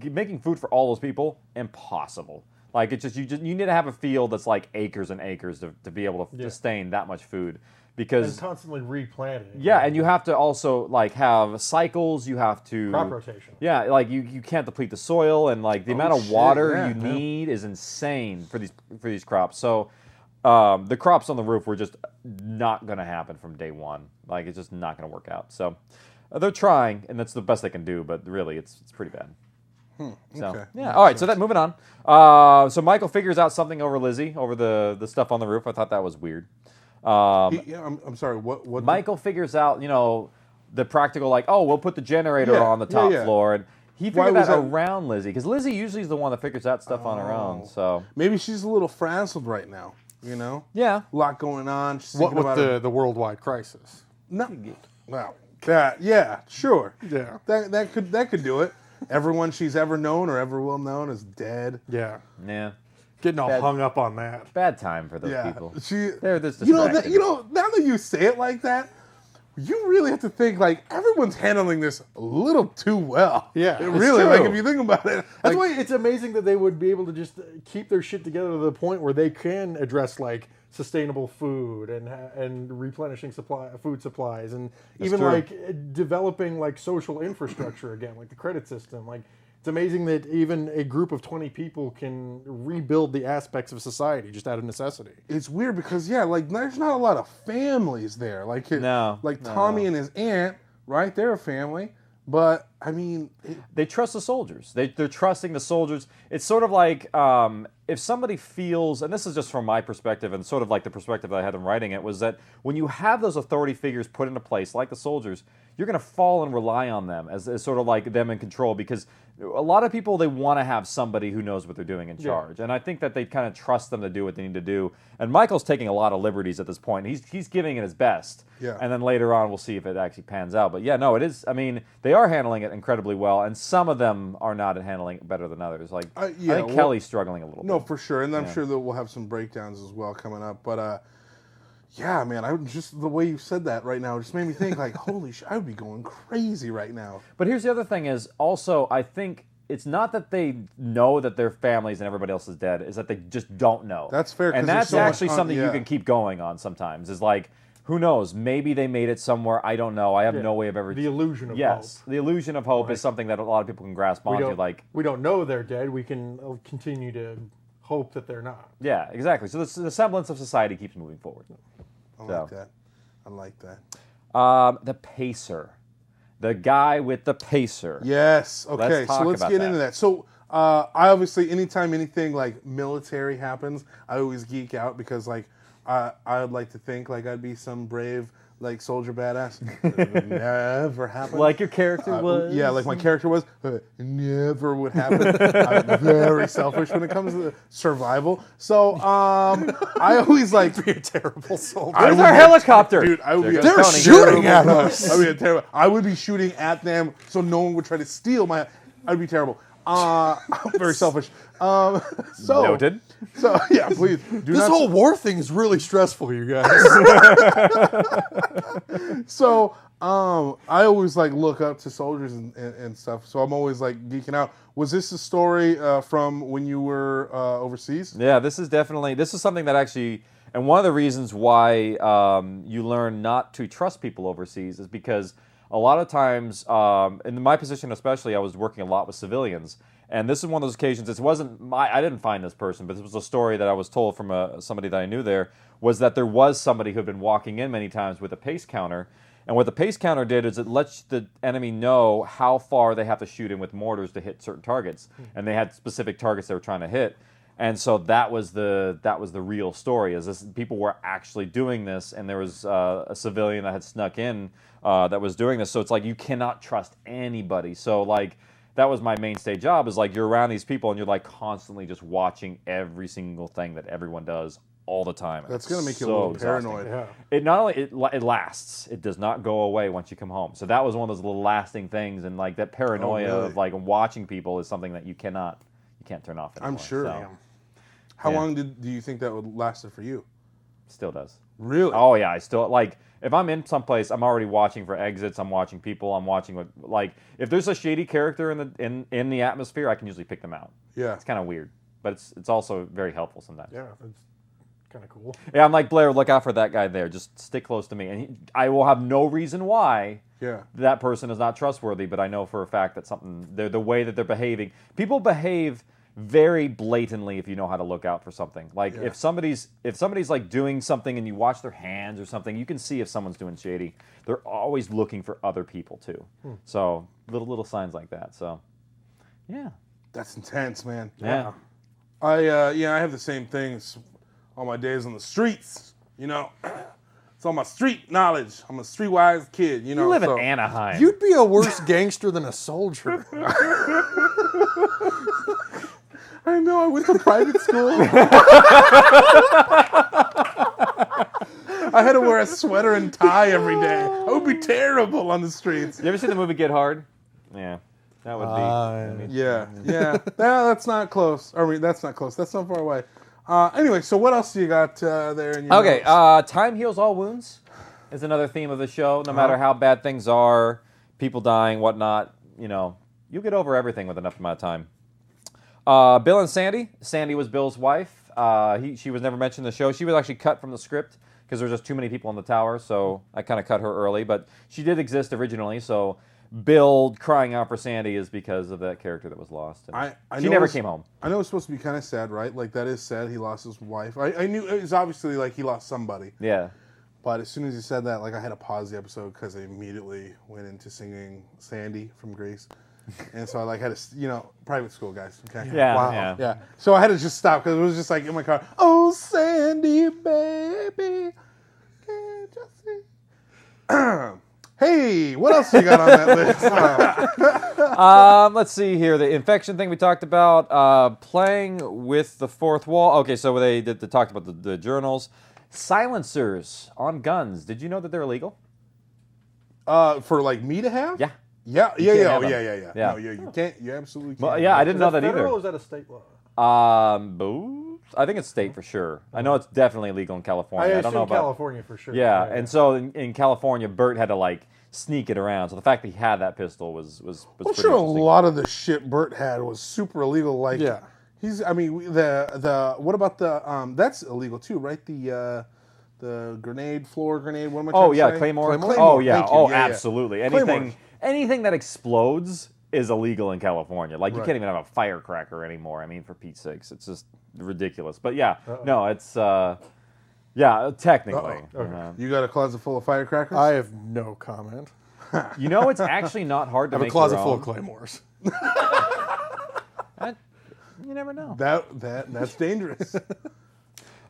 making food for all those people, impossible. Like it's you need to have a field that's like acres and acres to be able to sustain that much food. Because and constantly replanting. Yeah, and you have to also like have cycles. You have to crop rotation. Yeah, like you can't deplete the soil, and like the amount of water you need is insane for these crops. So the crops on the roof were just not going to happen from day one. Like it's just not going to work out. So they're trying, and that's the best they can do. But really, it's pretty bad. So, okay. Yeah. All right. So moving on. So Michael figures out something over Lizzie over the stuff on the roof. I thought that was weird. I'm sorry. What? Michael figures out, the practical, like, oh, we'll put the generator on the top floor, and he figured that around Lizzie, because Lizzie usually is the one that figures that stuff on her own. So maybe she's a little frazzled right now. Yeah, a lot going on. She's what with the worldwide crisis? No, well, sure, yeah, that could do it. Everyone she's ever known or ever will known is dead. Yeah. Getting all hung up on that. Bad time for those people. They're this now that you say it like that, you really have to think like everyone's handling this a little too well. Yeah, it really, like if you think about it. That's why it's amazing that they would be able to just keep their shit together to the point where they can address like sustainable food and replenishing food supplies, and even like developing like social infrastructure again, like the credit system. Like it's amazing that even a group of 20 people can rebuild the aspects of society just out of necessity. It's weird because like there's not a lot of families there. Like Tommy and his aunt, right? They're a family. But I mean, they trust the soldiers. They're trusting the soldiers. It's sort of like if somebody feels, and this is just from my perspective, and sort of like the perspective that I had in writing it, was that when you have those authority figures put into place, like the soldiers, you're going to fall and rely on them as sort of like them in control, because a lot of people, they want to have somebody who knows what they're doing in charge. And I think that they kind of trust them to do what they need to do. And Michael's taking a lot of liberties at this point. He's giving it his best. Yeah. And then later on, we'll see if it actually pans out. But yeah, no, it is. I mean, they are handling it incredibly well, and some of them are not handling it better than others. Like, I think Kelly's struggling a little bit. No, for sure. And I'm sure that we'll have some breakdowns as well coming up. But yeah, man, just the way you said that right now just made me think like, holy shit, I would be going crazy right now. But here's the other thing is also, I think it's not that they know that their families and everybody else is dead, is that they just don't know. That's fair. And that's actually something you can keep going on sometimes, is like, who knows? Maybe they made it somewhere. I don't know. I have no way of ever... The illusion of hope. Yes. The illusion of hope is something that a lot of people can grasp onto. We don't know they're dead. We can continue to hope that they're not. Yeah, exactly. So the semblance of society keeps moving forward. I like that. The pacer. The guy with the pacer. Yes. Okay, so let's get into that. So I obviously, anytime anything like military happens, I always geek out because like I would like to think like I'd be some brave like soldier badass. Never happened. Like your character was. Yeah, like my character was. Never would happen. I'm very selfish when it comes to survival. So I always like be a terrible soldier. Where's our helicopter? Dude, I would be they're shooting at us. I would be terrible. I would be shooting at them so no one would try to steal my. I'd be terrible. I'm very selfish. Noted. So yeah, please. This whole war thing is really stressful, you guys. So I always like look up to soldiers and stuff. So I'm always like geeking out. Was this a story from when you were overseas? Yeah, this is something that actually, and one of the reasons why you learn not to trust people overseas is because a lot of times, in my position especially, I was working a lot with civilians, And this is one of those occasions. I didn't find this person, but this was a story that I was told from somebody that I knew there. Was that there was somebody who had been walking in many times with a pace counter, and what the pace counter did is it lets the enemy know how far they have to shoot in with mortars to hit certain targets, and they had specific targets they were trying to hit. And so that was the real story. Is this people were actually doing this, and there was a civilian that had snuck in that was doing this. So it's like you cannot trust anybody. So like that was my mainstay job. Is like you're around these people and you're like constantly just watching every single thing that everyone does all the time. That's gonna make you a little paranoid. Yeah. It not only it lasts. It does not go away once you come home. So that was one of those little lasting things, and like that paranoia of like watching people is something that you can't turn off anymore. I'm sure. So, How long do you think that would last for you? Still does. Really? Oh yeah, I still like if I'm in someplace, I'm already watching for exits. I'm watching people. I'm watching what like if there's a shady character in the atmosphere, I can usually pick them out. Yeah, it's kind of weird, but it's also very helpful sometimes. Yeah, it's kind of cool. Yeah, I'm like Blair. Look out for that guy there. Just stick close to me, and I will have no reason why. Yeah. That person is not trustworthy, but I know for a fact that the way that they're behaving. People behave very blatantly if you know how to look out for something. Like if somebody's like doing something and you watch their hands or something, you can see if someone's doing shady. They're always looking for other people too. So little signs like that. So yeah, that's intense, man. Yeah, I have the same things all my days on the streets. You know, it's all my street knowledge. I'm a streetwise kid. You know, you live in Anaheim. You'd be a worse gangster than a soldier. I know, I went to private school. I had to wear a sweater and tie every day. I would be terrible on the streets. You ever seen the movie Get Hard? Yeah, that would be. Yeah. That's not close. I mean, that's not close. That's not far away. Anyway, so what else do you got there in your notes? Time heals all wounds is another theme of the show. No matter how bad things are, people dying, whatnot, you'll get over everything with enough amount of time. Bill and Sandy. Sandy was Bill's wife. She was never mentioned in the show. She was actually cut from the script because there was just too many people in the tower, so I kind of cut her early. But she did exist originally, so Bill crying out for Sandy is because of that character that was lost. She never came home. I know it's supposed to be kind of sad, right? Like, that is sad. He lost his wife. I knew it was obviously like he lost somebody. Yeah. But as soon as he said that, like, I had to pause the episode because I immediately went into singing Sandy from Grease. And so I had to, private school, guys. Okay. Yeah. Wow. Yeah. So I had to just stop because it was just like in my car. Oh, Sandy, baby, can't you see? Hey, what else you got on that list? Let's see here. The infection thing we talked about. Playing with the fourth wall. Okay, so they talked about the journals. Silencers on guns. Did you know that they're illegal? For like me to have? Yeah. Yeah. No, you can't. You absolutely can't. Well, yeah, I didn't know that either. Or is that a state law? I think it's state for sure. I know it's definitely illegal in California. I don't know about California for sure. Yeah, and so in California, Bert had to sneak it around. So the fact that he had that pistol was I'm pretty sure a interesting. lot of the shit Bert had was super illegal. Like, yeah, the what about the that's illegal too, right? The floor grenade. What am I trying to say? Claymore. Claymore. Oh yeah. Thank you. Absolutely. Anything that explodes is illegal in California. Like, you can't even have a firecracker anymore. I mean, for Pete's sakes, it's just ridiculous. But yeah, no, it's technically. Okay. You got a closet full of firecrackers? I have no comment. It's actually not hard to I have make a closet your full own. of claymores. You never know. That's dangerous.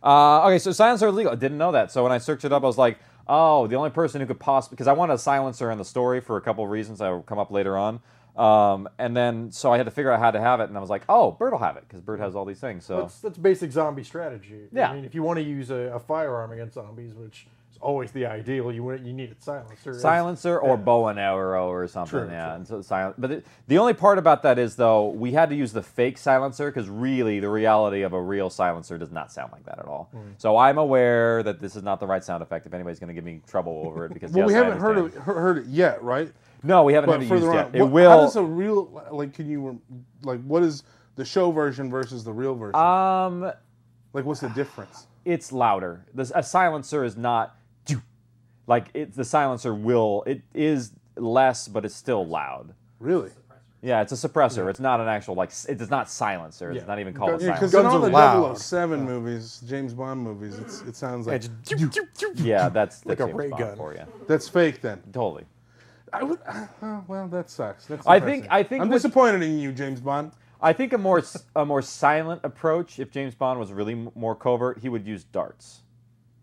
Okay, so silencer illegal. I didn't know that. So when I searched it up, I was like, oh, the only person who could possibly... Because I wanted a silencer in the story for a couple of reasons that will come up later on. And then, so I had to figure out how to have it, and I was like, oh, Bert will have it, because Bert has all these things. So that's basic zombie strategy. Yeah. I mean, if you want to use a firearm against zombies, which is always the ideal, you need a silencer. Silencer or bow and arrow or something, true. And so silent. But the only part about that is, though, we had to use the fake silencer, because really, the reality of a real silencer does not sound like that at all. So I'm aware that this is not the right sound effect if anybody's going to give me trouble over it, because we haven't heard it yet, right? No, we haven't had it used yet. It will. How does a real, what is the show version versus the real version? What's the difference? It's louder. A silencer is not, the silencer it is less, but it's still loud. Really? Yeah, it's a suppressor. It's not an actual, like, it does not silencer. It's not even called a silencer. Because in all the 007 movies, James Bond movies, it sounds like... Yeah, that's like a James ray Bond gun for you. That's fake then. Totally. I would. Well, that sucks. That's I depressing. think I'm disappointed in you, James Bond. I think a more silent approach, if James Bond was really more covert, he would use darts.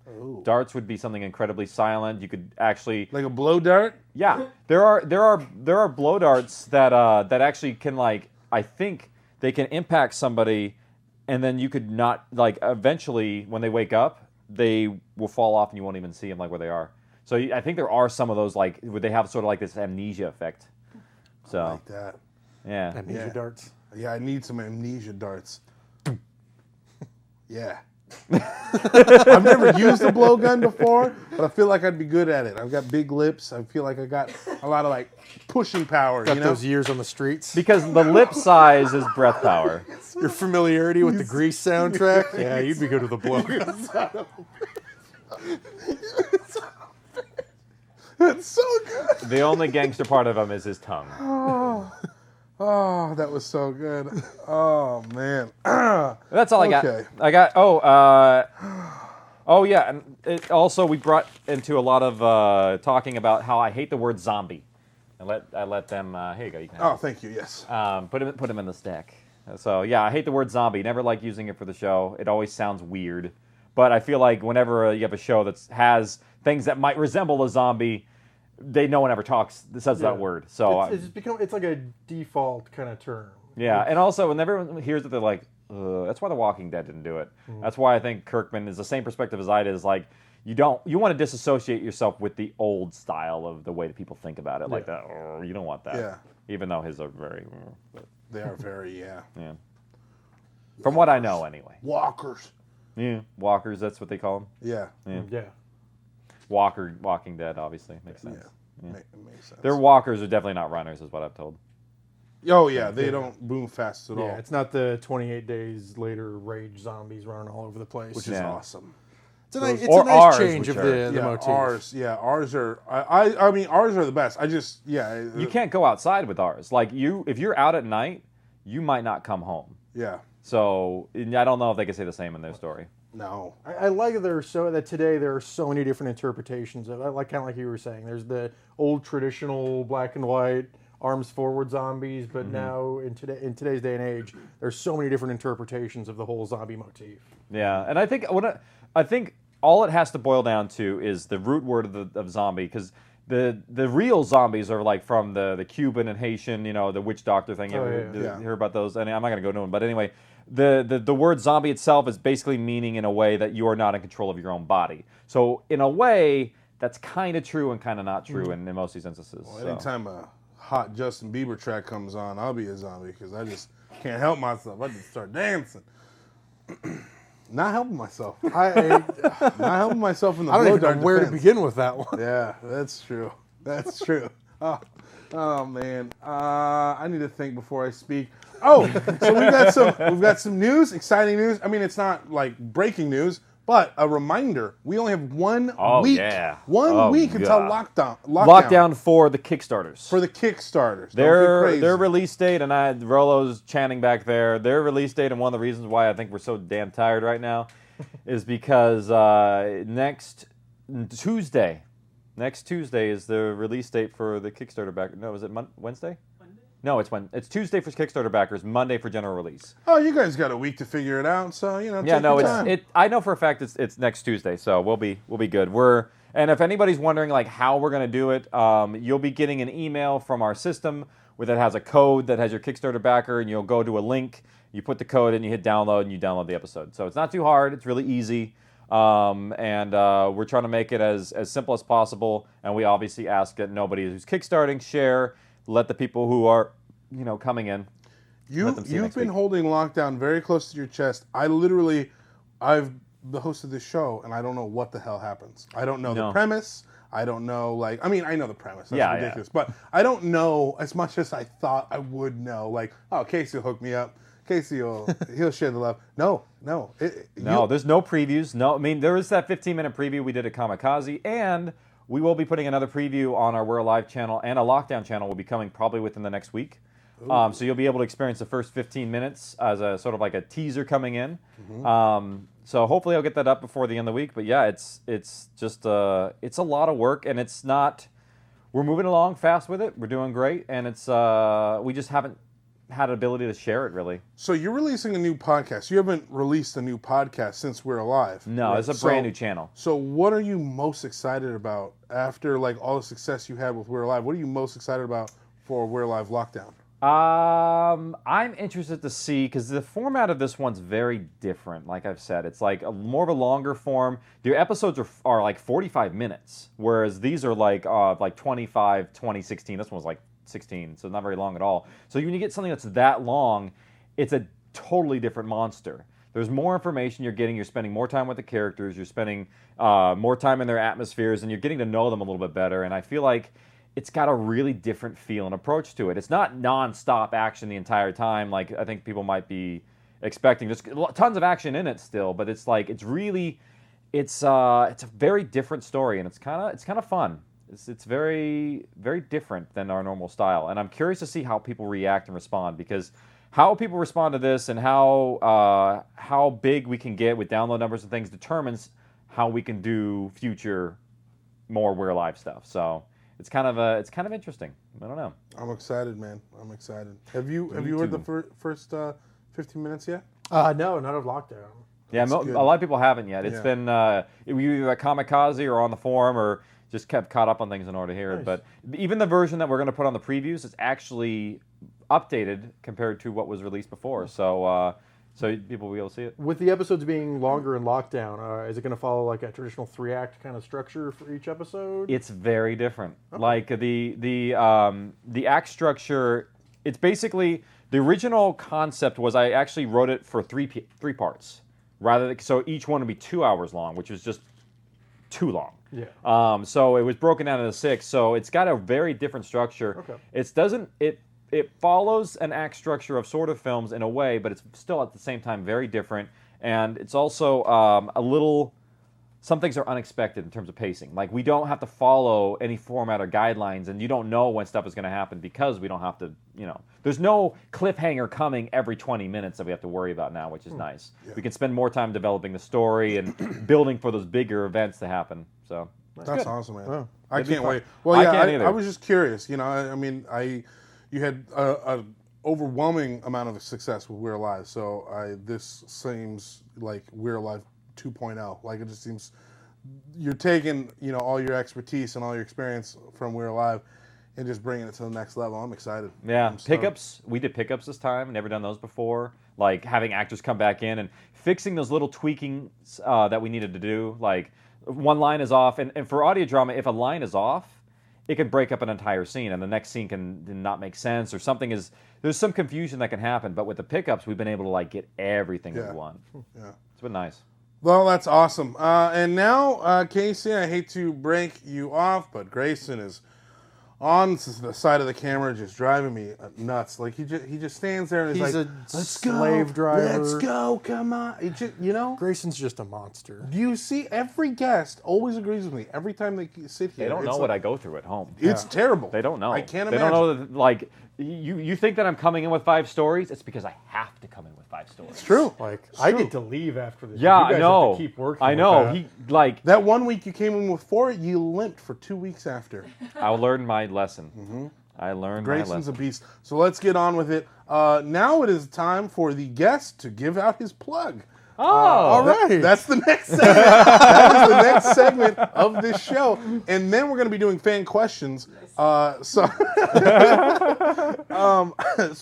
Ooh. Darts would be something incredibly silent. You could actually like a blow dart. Yeah, there are blow darts that actually can, like, I think they can impact somebody, and then you could not, like, eventually when they wake up, they will fall off and you won't even see them, like, where they are. So I think there are some of those, like, where they have sort of like this amnesia effect. So I like that. Yeah. Amnesia darts. Yeah, I need some amnesia darts. Yeah. I've never used a blowgun before, but I feel like I'd be good at it. I've got big lips. I feel like I got a lot of, like, pushing power. Got those years on the streets. Because the lip size is breath power. Your familiarity with the Grease soundtrack? Yeah, you'd be good with a blowgun. That's so good. The only gangster part of him is his tongue. Oh, that was so good. Oh man. That's all I got. Okay. I got. Oh yeah, and also we brought into a lot of talking about how I hate the word zombie. I let them. Here you go. You can have Oh, thank you. Yes. Put him in the stack. So yeah, I hate the word zombie. Never like using it for the show. It always sounds weird. But I feel like whenever you have a show that has things that might resemble a zombie, no one ever says that word. So it's like a default kind of term. Yeah, and also when everyone hears it, they're like, that's why The Walking Dead didn't do it. Mm. That's why I think Kirkman is the same perspective as I did. Is like you want to disassociate yourself with the old style of the way that people think about it, like that. You don't want that. Yeah. Even though his are very. They are very Yeah. From what I know, anyway. Walkers. Yeah, walkers. That's what they call them. Yeah. Yeah. Walking Dead, obviously makes sense. Yeah. Makes sense. Their walkers are definitely not runners, is what I've told. Oh yeah, they don't boom fast at all. Yeah, it's not the 28 days later rage zombies running all over the place, which is awesome. It's a nice change of the motif. Ours are. I mean, ours are the best. You can't go outside with ours. Like if you're out at night, you might not come home. Yeah. So I don't know if they can say the same in their story. No. I like that today there are so many different interpretations of it. Like kind of like you were saying. There's the old traditional black and white arms forward zombies, but now in today's day and age, there's so many different interpretations of the whole zombie motif. Yeah, and I think all it has to boil down to is the root word of zombie, because the real zombies are like from the Cuban and Haitian, the witch doctor thing. You ever hear about those? And I'm not going to go into them, but anyway, the word zombie itself is basically meaning in a way that you are not in control of your own body. So in a way, that's kind of true and kind of not true in most of these instances. Well, anytime a hot Justin Bieber track comes on, I'll be a zombie because I just can't help myself. I just start dancing. Not helping myself. Not helping myself in the I don't blow even know dart where to defense. begin with that one. Yeah, that's true. That's true. Oh man, I need to think before I speak. Oh, so we've got some news, exciting news. I mean, it's not like breaking news, but a reminder: we only have 1 week. One week until lockdown for the Kickstarters. For the Kickstarters, their release date, and Rollo's chanting back there. Their release date, and one of the reasons why I think we're so damn tired right now, is because next Tuesday is the release date for the Kickstarter backer. No, is it Wednesday? No, it's Tuesday for Kickstarter backers, Monday for general release. Oh, you guys got a week to figure it out, so take your time. I know for a fact it's next Tuesday, so we'll be good. And if anybody's wondering like how we're gonna do it, you'll be getting an email from our system that has a code that has your Kickstarter backer, and you'll go to a link, you put the code in, you hit download, and you download the episode. So it's not too hard, it's really easy. And we're trying to make it as simple as possible, and we obviously ask that nobody who's kickstarting share. Let the people who are, coming in. You've been holding lockdown very close to your chest. I've the host of this show, and I don't know what the hell happens. I don't know the premise. I don't know, I know the premise. That's ridiculous. But I don't know as much as I thought I would know. Casey will hook me up. Casey he'll share the love. No. There's no previews. No, I mean, there is that 15-minute preview we did at Kamikaze, and we will be putting another preview on our We're Alive channel, and a Lockdown channel will be coming probably within the next week. So you'll be able to experience the first 15 minutes as a sort of like a teaser coming in. So hopefully I'll get that up before the end of the week. But yeah, it's just it's a lot of work, and it's not. We're moving along fast with it. We're doing great, and it's we just haven't had an ability to share it really. So you're releasing a new podcast. You haven't released a new podcast since We're Alive. No, right? It's a brand new channel. So what are you most excited about after like all the success you had with We're Alive? What are you most excited about for We're Alive Lockdown? I'm interested to see, because the format of this one's very different. Like I've said, it's like more of a longer form. The episodes are like 45 minutes, whereas these are like 25, 2016. This one was like 16, so not very long at all. So when you get something that's that long, it's a totally different monster. There's more information you're getting. You're spending more time with the characters. You're spending more time in their atmospheres, and you're getting to know them a little bit better. And I feel like it's got a really different feel and approach to it. It's not non-stop action the entire time like I think people might be expecting. There's tons of action in it still, but it's like it's a very different story, and it's kind of fun. It's very, very different than our normal style, and I'm curious to see how people react and respond, because how people respond to this and how big we can get with download numbers and things determines how we can do future more We're Alive stuff. So it's kind of interesting. I don't know. I'm excited, man. I'm excited. Have you heard the first 15 minutes yet? No, not of Lockdown. Yeah, a lot of people haven't yet. It's been either at Kamikaze or on the forum or just kept caught up on things in order to hear it. But even the version that we're going to put on the previews is actually updated compared to what was released before. So people will be able to see it. With the episodes being longer in Lockdown, is it going to follow like a traditional 3-act kind of structure for each episode? It's very different. Okay. Like the act structure, it's basically the original concept was I actually wrote it for three parts, so each one would be 2 hours long, which was just too long. Yeah. So it was broken down into 6. So it's got a very different structure. Okay. It follows an act structure of sort of films in a way, but it's still at the same time very different. And it's also some things are unexpected in terms of pacing. Like we don't have to follow any format or guidelines, and you don't know when stuff is going to happen because we don't have to, there's no cliffhanger coming every 20 minutes that we have to worry about now, which is nice. Yeah. We can spend more time developing the story and building for those bigger events to happen. So that's awesome, man. Oh, I can't wait. Well, yeah, I was just curious. You had an overwhelming amount of success with We're Alive, so this seems like We're Alive 2.0. Like it just seems you're taking all your expertise and all your experience from We're Alive and just bringing it to the next level. I'm excited. Yeah, pickups. We did pickups this time. Never done those before. Like having actors come back in and fixing those little tweakings that we needed to do. Like one line is off, and for audio drama, if a line is off, it can break up an entire scene, and the next scene can not make sense, or there's some confusion that can happen. But with the pickups, we've been able to get everything we want. Yeah, it's been nice. Well, that's awesome. And now, Casey, I hate to break you off, but Grayson is on the side of the camera, just driving me nuts. Like he just stands there and he's like, "Let's slave driver. Let's go, come on." Grayson's just a monster. Do you see? Every guest always agrees with me every time they sit here. They don't know what I go through at home. It's terrible. They don't know. I can't imagine. They don't know that, you think that I'm coming in with 5 stories? It's because I have to come in with 5 stories. It's true. I get to leave after this. Yeah, you guys I know. Have to keep working. I know. With that. That 1 week you came in with 4, you limped for 2 weeks after. I learned my lesson. Mm-hmm. I learned Grayson's my lesson. a beast. So let's get on with it. Now it is time for the guest to give out his plug. Oh, all right. That's the next segment. That is the next segment of this show. And then we're going to be doing fan questions. So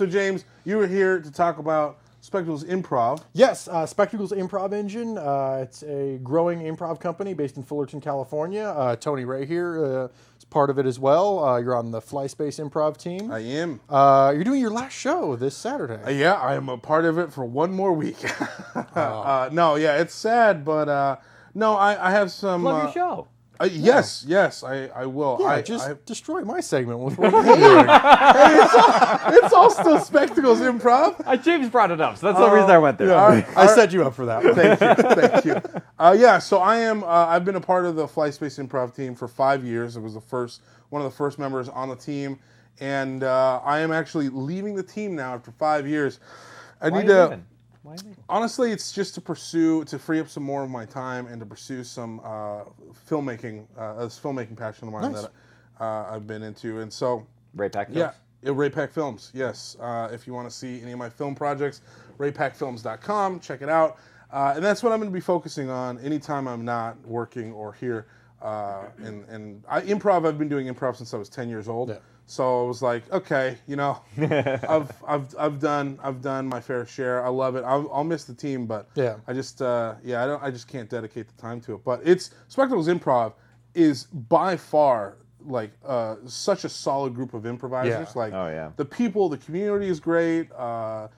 James, you were here to talk about Spectacles Improv. Yes, Spectacles Improv Engine. It's a growing improv company based in Fullerton, California. Tony Rey here is part of it as well. You're on the Fly Space Improv team. I am. You're doing your last show this Saturday. Yeah, I am a part of it for one more week. It's sad, but no, I have some... Plug your show. Yes, I will. Yeah, destroy my segment with what it's all still Spectacles Improv. James brought it up, so that's the reason I went there. Yeah, I set you up for that one. Thank you. So I am. I've been a part of the Fly Space Improv team for 5 years. I was one of the first members on the team, and I am actually leaving the team now after 5 years. I Why need are you to. leaving? Why are you leaving? Honestly, it's just to free up some more of my time and to pursue some filmmaking, this filmmaking passion of mine Nice. that I've been into. And so, Ray Pack Films? yeah, Ray Pack Films, yes. If you want to see any of my film projects, raypackfilms.com, check it out. And that's what I'm going to be focusing on anytime I'm not working or here. Improv, I've been doing improv since I was 10 years old. Yeah. So I was like, okay, I've done my fair share. I love it. I'll miss the team, but Yeah. I just can't dedicate the time to it. But Spectacles Improv is by far like such a solid group of improvisers. Yeah. Like Oh, yeah. the people, the community is great.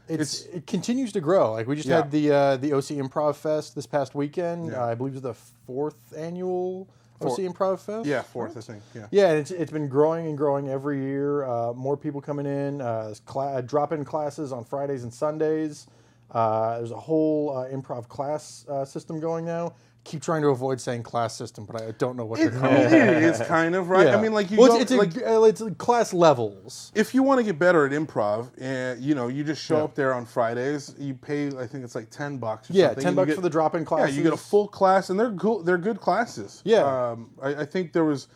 It continues to grow. Like we just had the OC Improv Fest this past weekend. Yeah. I believe it was the 4th annual OC Improv Fest. Yeah, 4th, I think. Yeah. Yeah, and it's been growing and growing every year. More people coming in. Drop-in classes on Fridays and Sundays. There's a whole improv class system going now. Keep trying to avoid saying class system, but I don't know what they're called. It is kind of, right? Yeah. I mean, like it's class levels. If you want to get better at improv, you just show up there on Fridays. You pay, I think it's like $10 or Yeah, something. $10 for the drop-in classes. Yeah, you get a full class, and they're cool. They're good classes. Yeah. I think there was,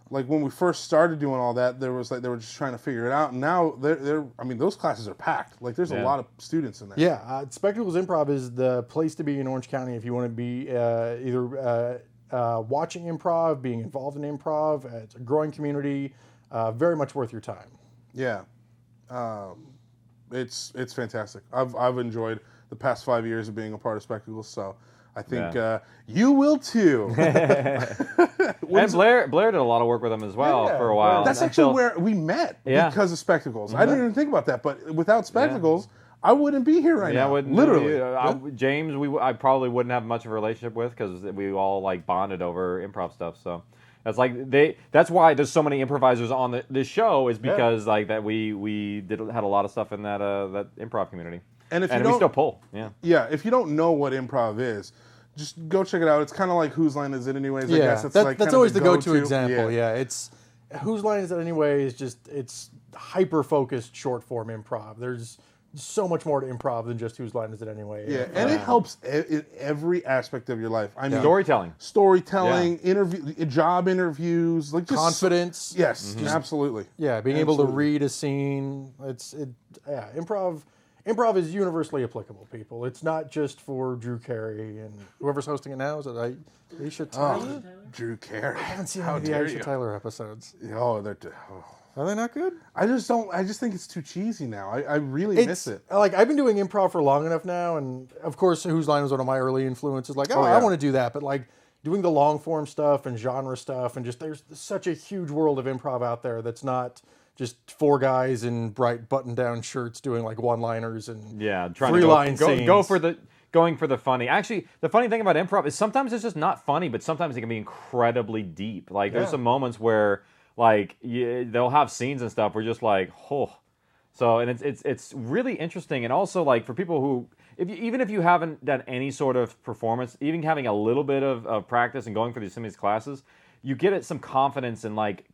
like when we first started doing all that, there was like they were just trying to figure it out, and now they're. I mean, those classes are packed. Like there's a lot of students in there. Yeah, Spectacles Improv is the place to be in Orange County if you want to be either watching improv, being involved in improv. It's a growing community, very much worth your time. Yeah, it's fantastic. I've enjoyed the past 5 years of being a part of Spectacles, so I think you will too. And Blair did a lot of work with them as well for a while. That's actually where we met because of Spectacles. I didn't even think about that, but without Spectacles, I wouldn't be here right now. Literally. James, I probably wouldn't have much of a relationship with because we all like bonded over improv stuff. So that's like that's why there's so many improvisers on this show is because like that we had a lot of stuff in that improv community. And if you we still pull, if you don't know what improv is, just go check it out. It's kind of like Whose Line Is It Anyways? I guess that's always the go-to example. Yeah, it's Whose Line Is It Anyway is just it's hyper-focused short-form improv. There's so much more to improv than just Whose Line Is It Anyway? Yeah, and it helps in every aspect of your life. I mean, storytelling, job interviews, like just confidence. Yes, absolutely. Yeah, being able to read a scene. Improv is universally applicable, people. It's not just for Drew Carey and whoever's hosting it now. Is it Aisha Tyler? Drew Carey. I haven't seen any of the Aisha Tyler episodes. Oh, are they not good? I just think it's too cheesy now. I really miss it. Like I've been doing improv for long enough now, and of course, Whose Line was one of my early influences. Like, I want to do that, but like doing the long form stuff and genre stuff, and just there's such a huge world of improv out there that's not just 4 guys in bright button-down shirts doing like one-liners and trying to going for the funny. Actually, the funny thing about improv is sometimes it's just not funny, but sometimes it can be incredibly deep. Like there's some moments where like they'll have scenes and stuff where you're just like, oh. So and it's really interesting, and also like for people who even if you haven't done any sort of performance, even having a little bit of practice and going for some of these classes, you get some confidence and like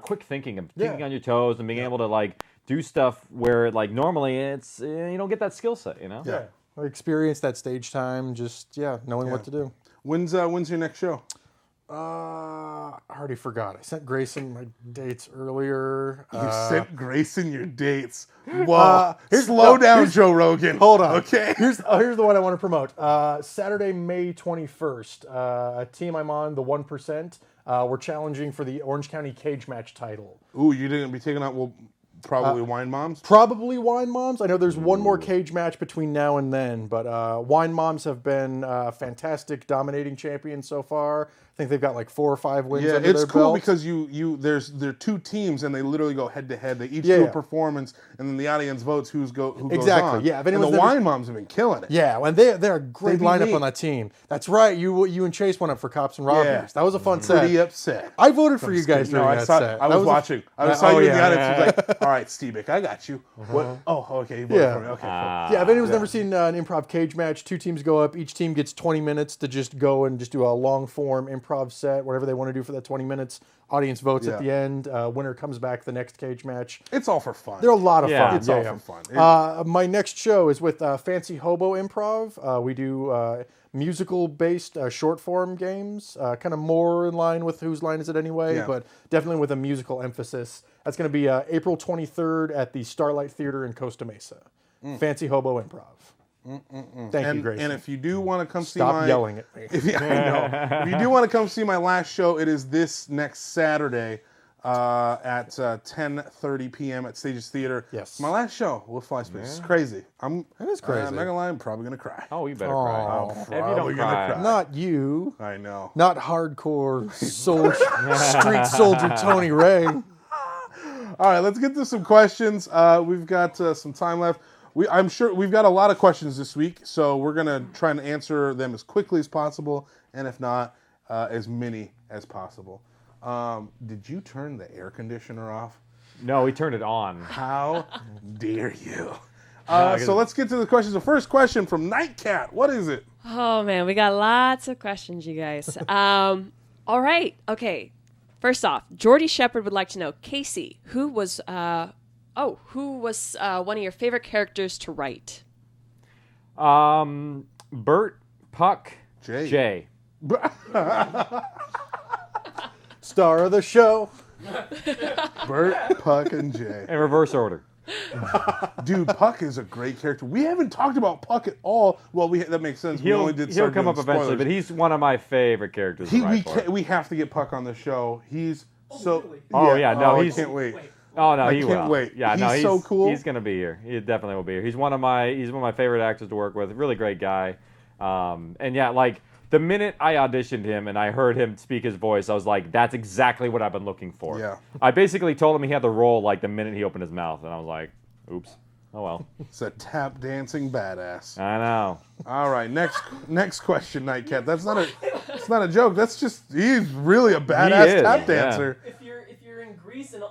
quick thinking and thinking on your toes and being able to like do stuff where like normally it's you don't get that skill set, Yeah, experience that stage time, just knowing what to do. When's your next show? I already forgot. I sent Grayson my dates earlier. You sent Grayson your dates. Whoa. Slow down, Joe Rogan. Hold on. Okay. Here's the one I want to promote. Saturday, May 21st. A team I'm on, the 1%. We're challenging for the Orange County Cage Match title. Ooh, you're going to be taking out, probably Wine Moms? Probably Wine Moms. I know there's one more cage match between now and then, but Wine Moms have been fantastic, dominating champions so far. I think they've got like 4 or 5 wins under their belt. It's cool because there are 2 teams and they literally go head to head. They each do a performance, and then the audience votes who goes on. Yeah, and the Wine Moms have been killing it. Yeah, and they're a great lineup on that team. That's right. You and Chase went up for Cops and Robbers. Yeah. That was a fun set. Pretty upset. I voted for you guys during that set. I was watching. I saw you in the audience. I was like, all right, Stebick, I got you. What? Oh, okay. You Yeah. for me. Okay. Cool. Yeah, if anyone's never seen an improv cage match, 2 teams go up. Each team gets 20 minutes to just go and just do a long form improv set, whatever they want to do for that 20 minutes. Audience votes at the end. Winner comes back the next cage match. It's all for fun. They're a lot of fun. It's all for fun. My next show is with Fancy Hobo Improv. We do musical-based short form games, kind of more in line with Whose Line Is It Anyway, but definitely with a musical emphasis. That's going to be April 23rd at the Starlight Theater in Costa Mesa. Fancy Hobo Improv. Thank you, Gracie. And if you do want to come see Stop yelling at me. I know. If you do want to come see my last show, it is this next Saturday at 10:30 p.m. at Stages Theater. Yes. My last show with Fly Space. It's crazy. It is crazy. I'm not gonna lie, I'm probably gonna cry. Oh, you better cry. I'm If you probably don't gonna cry. Not you. I know. Not hardcore street soldier Tony Rey. All right, let's get to some questions. We've got some time left. I'm sure we've got a lot of questions this week, so we're going to try and answer them as quickly as possible, and if not, as many as possible. Did you turn the air conditioner off? No, we turned it on. How dare you? So let's get to the questions. The first question from Nightcat. What is it? Oh, man, we got lots of questions, you guys. All right. Okay. First off, Jordy Shepard would like to know, Casey, who was one of your favorite characters to write? Bert, Puck, Jay. Star of the show. Bert, Puck, and Jay. In reverse order. Dude, Puck is a great character. We haven't talked about Puck at all. Well, that makes sense. He'll come up eventually, but he's one of my favorite characters. We have to get Puck on the show. He's so. I can't wait. Oh no, I he can't will. wait. Yeah, he's so cool. He's gonna be here. He definitely will be here. He's one of my favorite actors to work with. Really great guy. And yeah, like the minute I auditioned him and I heard him speak his voice, I was like, that's exactly what I've been looking for. Yeah. I basically told him he had the role like the minute he opened his mouth, and I was like, oops. Oh well. It's a tap dancing badass. I know. All right, next question, Nightcat. It's not a joke. That's just he's really a badass tap dancer. If you're in Greece and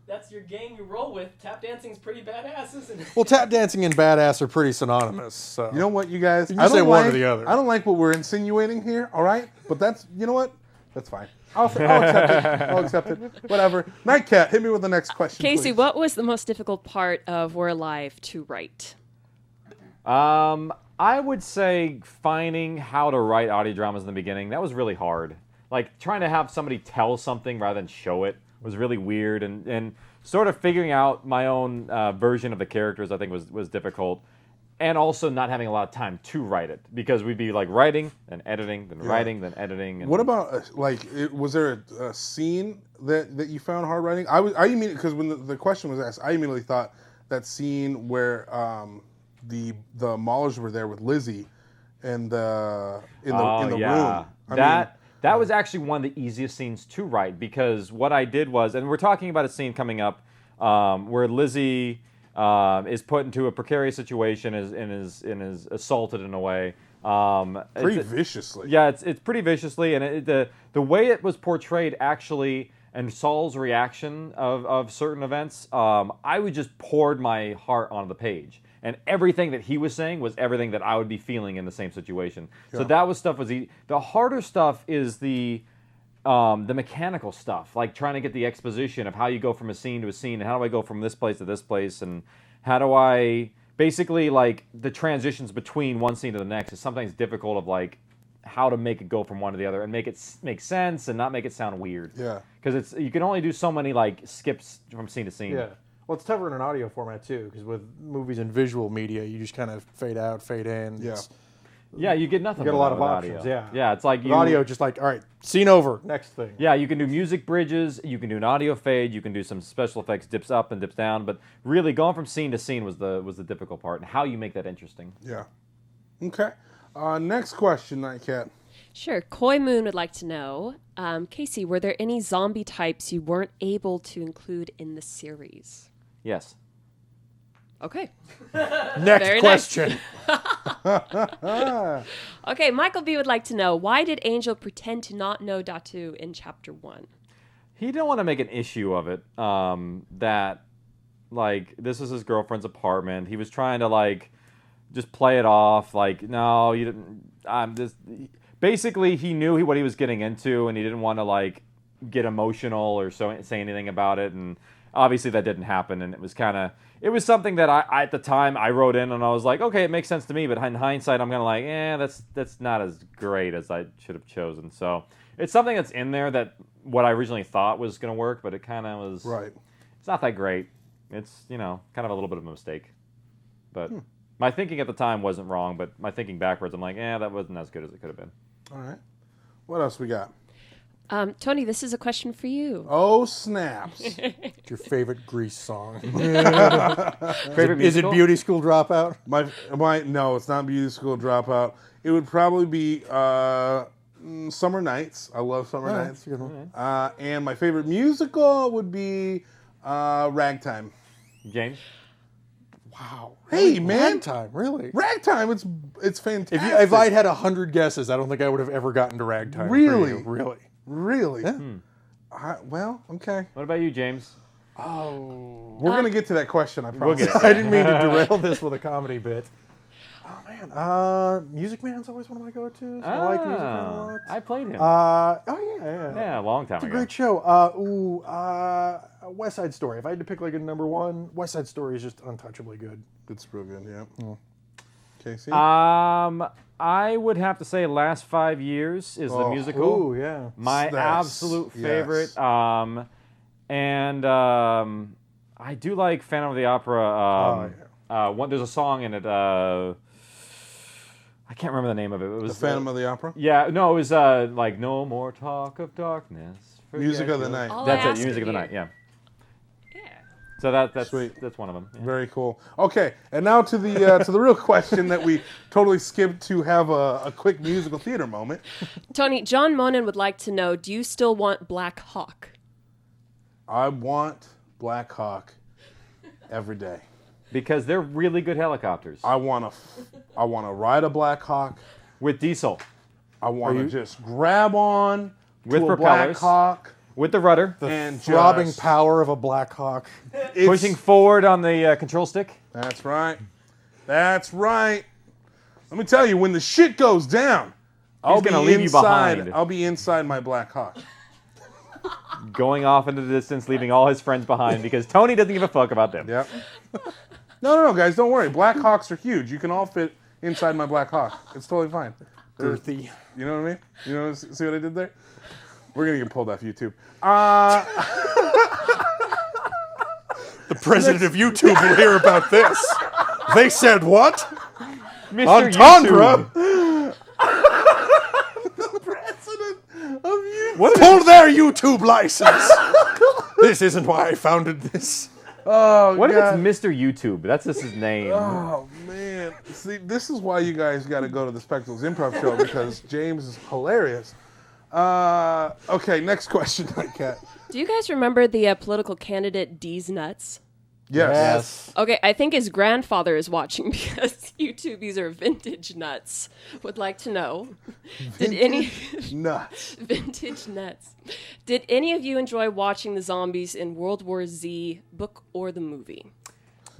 that's your gang you roll with, tap dancing's pretty badass, isn't it? Well, tap dancing and badass are pretty synonymous. So. You know what, you guys? You can say one or the other. I don't like what we're insinuating here. All right, but you know what? That's fine. I'll accept it. I'll accept it. Whatever. Nightcat, hit me with the next question, Casey, please. what was the most difficult part of We're Alive to write? I would say finding how to write audio dramas in the beginning. That was really hard. Like trying to have somebody tell something rather than show it was really weird, and sort of figuring out my own version of the characters I think was difficult. And also not having a lot of time to write it, because we'd be like writing, then editing, then writing, then editing. And what about was there a scene that you found hard writing? Because when the question was asked, I immediately thought that scene where the Maulers were there with Lizzie and in the room. That was actually one of the easiest scenes to write, because what I did was, and we're talking about a scene coming up where Lizzie is put into a precarious situation and is assaulted in a way. Pretty viciously. Yeah, it's pretty viciously, and the way it was portrayed actually, and Saul's reaction of certain events, I would just poured my heart onto the page. And everything that he was saying was everything that I would be feeling in the same situation. Yeah. So that was easy. The harder stuff is the mechanical stuff, like trying to get the exposition of how you go from a scene to a scene, and how do I go from this place to this place, and how do I basically like the transitions between one scene to the next is sometimes difficult of like how to make it go from one to the other and make it make sense and not make it sound weird. Yeah. Because you can only do so many like skips from scene to scene. Yeah. Well, it's tougher in an audio format too, because with movies and visual media, you just kind of fade out, fade in. Yeah. Yeah, you get nothing. You get a lot of options. Audio. Yeah. Yeah, it's like audio, just like, all right, scene over, next thing. Yeah, you can do music bridges, you can do an audio fade, you can do some special effects, dips up and dips down, but really going from scene to scene was the difficult part, and how you make that interesting. Yeah. Okay. Next question, Nightcat. Sure. Koi Moon would like to know, Casey, were there any zombie types you weren't able to include in the series? Yes. Okay. Next question. Okay, Michael B would like to know, why did Angel pretend to not know Datu in Chapter 1? He didn't want to make an issue of it, that like this was his girlfriend's apartment. He was trying to like just play it off, like no, you didn't. I'm just. Basically, he knew what he was getting into, and he didn't want to like get emotional or say anything about it. And obviously, that didn't happen. And it was something that I at the time I wrote in, and I was like, okay, it makes sense to me. But in hindsight, I'm kind of like, that's not as great as I should have chosen. So it's something that's in there that what I originally thought was going to work, but it kind of was. Right. It's not that great. It's kind of a little bit of a mistake. But my thinking at the time wasn't wrong. But my thinking backwards, I'm like, that wasn't as good as it could have been. All right. What else we got? Tony, this is a question for you. Oh, snaps. What's your favorite Grease song? Favorite is it Beauty School Dropout? No, it's not Beauty School Dropout. It would probably be Summer Nights. I love Summer Nights. That's a good one. And my favorite musical would be Ragtime. James? Wow. Hey, man. Ragtime, really? Ragtime, it's fantastic. If I'd had 100 guesses, I don't think I would have ever gotten to Ragtime. Really? Really? Yeah. Yeah. Okay. What about you, James? Oh. We're going to get to that question, I promise. We'll get I didn't mean to derail this with a comedy bit. Oh, man. Music Man's always one of my go-tos. I like Music Man a lot. I played him. Yeah, a long time it's ago. a great show. West Side Story. If I had to pick like a number one, West Side Story is just untouchably good. It's real good, yeah. Casey? I would have to say Last 5 Years is the musical. Oh, yeah. My absolute favorite. And I do like Phantom of the Opera. There's a song in it. I can't remember the name of it. It was The Phantom of the Opera? Yeah, no, it was like No More Talk of Darkness. Music of the Night. That's it, Music of the Night, yeah. So that's Sweet. That's one of them. Yeah. Very cool. Okay, and now to the real question that we totally skipped to have a quick musical theater moment. Tony, John Monin would like to know, do you still want Black Hawk? I want Black Hawk every day. Because they're really good helicopters. I want to ride a Black Hawk with diesel. I want to just grab on with to propellers, a Black Hawk with the rudder, the throbbing power of a Black Hawk, pushing forward on the control stick. That's right. That's right. Let me tell you, when the shit goes down, I'll leave you behind. I'll be inside my Black Hawk. Going off into the distance, leaving all his friends behind because Tony doesn't give a fuck about them. Yep. No, guys, don't worry. Black Hawks are huge. You can all fit inside my Black Hawk. It's totally fine. Girthy. You know what I mean? You know, see what I did there? We're going to get pulled off YouTube. The president of YouTube will hear about this. They said what? Mr. Entendre. The president of YouTube. Pull their YouTube license. This isn't why I founded this. Oh, what God. if it's Mr. YouTube? That's just his name. Oh, man. See, this is why you guys got to go to the Spectacles Improv Show because James is hilarious. Okay, next question, Cat. Do you guys remember the political candidate D's Nuts? Yes. Okay, I think his grandfather is watching because YouTube user Vintage Nuts would like to know. Vintage Nuts. Vintage Nuts. Did any of you enjoy watching the zombies in World War Z book or the movie?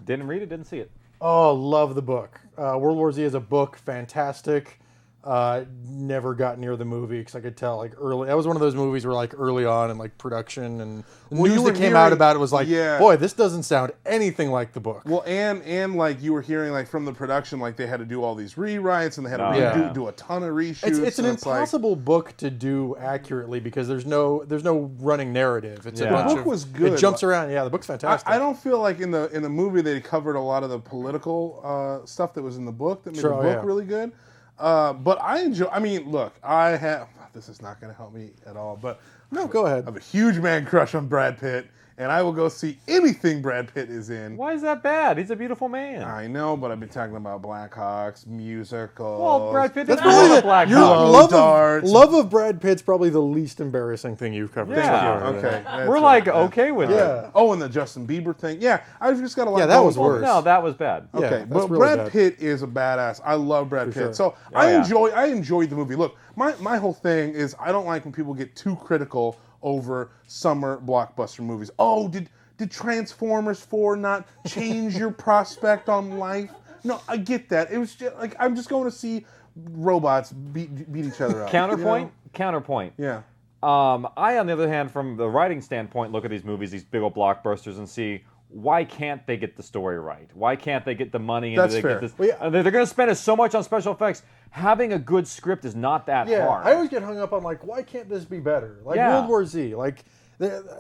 Didn't read it, didn't see it. Oh, love the book. World War Z is a book, fantastic. Never got near the movie because I could tell like early. That was one of those movies where like early on in like production and the news that came out about it was like, boy, this doesn't sound anything like the book. Well, and like you were hearing like from the production, like they had to do all these rewrites and they had to do a ton of reshoots. It's an impossible book to do accurately because there's no running narrative. It's a bunch the book was good. It jumps around. Yeah, the book's fantastic. I don't feel like in the movie they covered a lot of the political stuff that was in the book that made the book really good. But I enjoy. I mean, look, I have. This is not going to help me at all. But no, go ahead. I have a huge man crush on Brad Pitt, and I will go see anything Brad Pitt is in. Why is that bad? He's a beautiful man. I know, but I've been talking about Black Hawks, musicals. Well, Brad Pitt. That's probably the Black Hawks. Love of Brad Pitt's probably the least embarrassing thing you've covered. Yeah. Okay. We're like okay with it. Yeah. Oh, and the Justin Bieber thing. Yeah, I've just got a lot. Yeah, that was worse. No, that was bad. Okay, Yeah, but really Brad bad. Pitt is a badass. I love Brad Pitt. sure. So I enjoyed the movie. Look, my whole thing is I don't like when people get too critical over summer blockbuster movies. Oh, Did Transformers 4 not change your prospect on life? No, I get that. It was just like, I'm just going to see robots beat each other up. Counterpoint? You know? Counterpoint. Yeah. I, on the other hand, from the writing standpoint, look at these movies, these big old blockbusters, and see, why can't they get the story right? Why can't they get the money? That's fair. Get this? They're going to spend so much on special effects. Having a good script is not that hard. I always get hung up on, like, why can't this be better? Like World War Z. Like,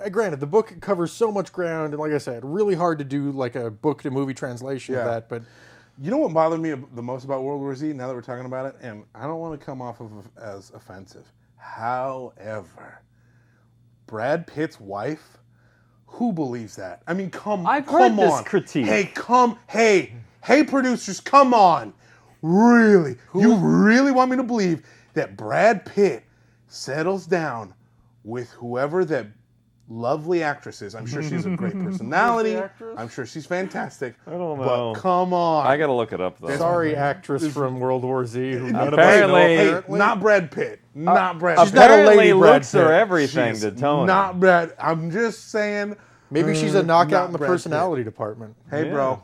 granted, the book covers so much ground, and like I said, really hard to do, like, a book-to-movie translation of that, but... You know what bothered me the most about World War Z, now that we're talking about it? And I don't want to come off as offensive. However, Brad Pitt's wife, who believes that? I mean, I've heard this critique. Hey, producers, come on. Really? You really want me to believe that Brad Pitt settles down with whoever that lovely actress is? I'm sure she's a great personality. I'm sure she's fantastic. I don't know. But come on. I got to look it up, though. Sorry, actress from World War Z. Who none apparently, of us know, not Brad Pitt. Not Brad Pitt. She's not a lady, looks are everything she's to Tony. Not Brad. I'm just saying. Maybe she's a knockout in the Brad personality Pitt. department. Hey, bro.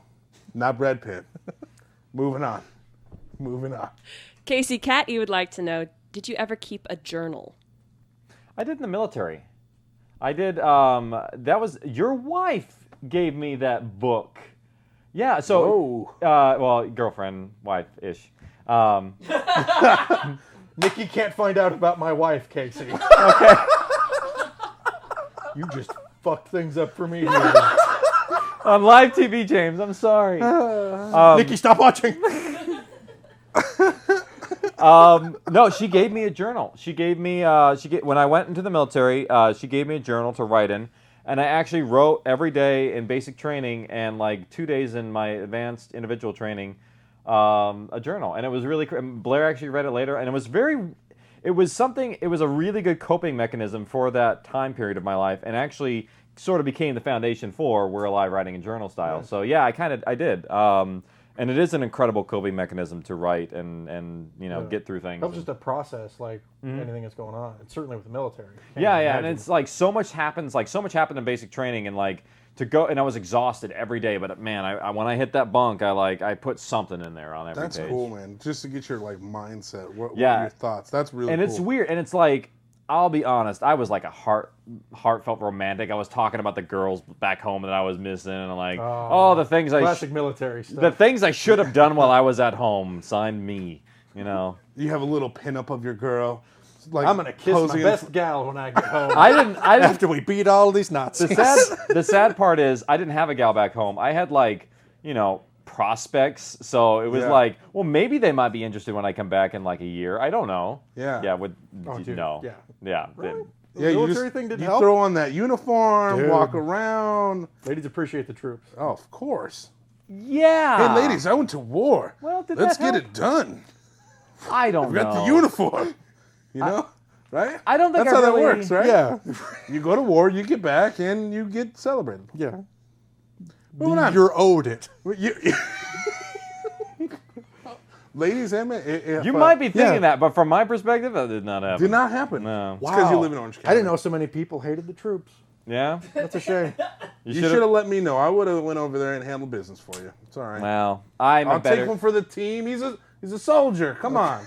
Not Brad Pitt. Moving on. Casey Cat, you would like to know, did you ever keep a journal? I did in the military. I did. That was your wife gave me that book. Yeah. So, well, girlfriend, wife-ish. Nikki can't find out about my wife, Casey. Okay. You just fucked things up for me. Dude. On live TV, James. I'm sorry. Nikki, stop watching. No, she gave me a journal. She gave me when I went into the military. She gave me a journal to write in, and I actually wrote every day in basic training and like 2 days in my advanced individual training, a journal, and it was really. Blair actually read it later, and it was a really good coping mechanism for that time period of my life, and actually sort of became the foundation for We're Alive writing in journal style. So yeah, I did. And it is an incredible coping mechanism to write and get through things. That was just a process, like anything that's going on. It's certainly with the military. And it's like so much happens. Like so much happened in basic training, and like to go, and I was exhausted every day. But man, I when I hit that bunk, I put something in there on every page. That's cool, man. Just to get your like mindset. What are your thoughts? That's really and cool. It's weird, and it's like. I'll be honest, I was like a heartfelt romantic. I was talking about the girls back home that I was missing, and like, the things classic military stuff. The things I should have done while I was at home. Signed me, You have a little pinup of your girl. Like I'm gonna kiss my best gal when I get home. I didn't. After we beat all these Nazis. The sad part is I didn't have a gal back home. I had prospects, so it was like, well, maybe they might be interested when I come back in like a year. I don't know. Yeah. Yeah. Right? Yeah, you help. Throw on that uniform, walk around. Ladies appreciate the troops. Oh, of course. Yeah. Hey, ladies, I went to war. Well, let's get it done. I don't know. Got the uniform. Right? I don't think that's how really... that works, right? Yeah. You go to war, you get back, and you get celebrated. Yeah. Moving on. You're owed it. Ladies and men, you might be thinking that, but from my perspective, that did not happen. Did not happen. No. Wow. It's because you live in Orange County. I didn't know so many people hated the troops. Yeah? That's a shame. You should have let me know. I would have went over there and handled business for you. It's all right. Well, I'll take one for the team. He's a soldier. Come on.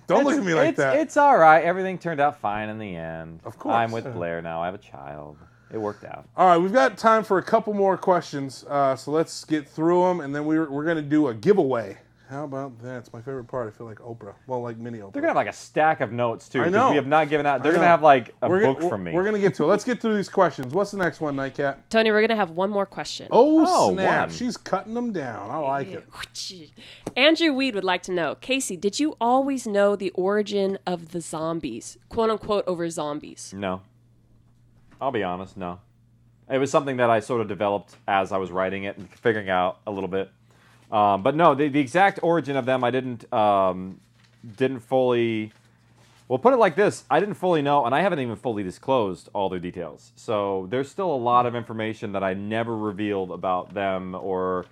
Don't look at me like that. It's all right. Everything turned out fine in the end. Of course. I'm with Blair now. I have a child. It worked out. All right, we've got time for a couple more questions, so let's get through them, and then we're going to do a giveaway. How about that? It's my favorite part. I feel like Oprah. Well, like mini Oprah. They're going to have like a stack of notes, too. I know. We have not given out. They're going to have like a book from me. We're going to get to it. Let's get through these questions. What's the next one, Nightcat? Tony, we're going to have one more question. Oh snap. One. She's cutting them down. I like it. Andrew Weed would like to know, Casey, did you always know the origin of the zombies, quote unquote, over zombies? No. I'll be honest, no. It was something that I sort of developed as I was writing it and figuring out a little bit. But no, the exact origin of them, I didn't fully... Well, put it like this. I didn't fully know, and I haven't even fully disclosed all their details. So there's still a lot of information that I never revealed about them, or...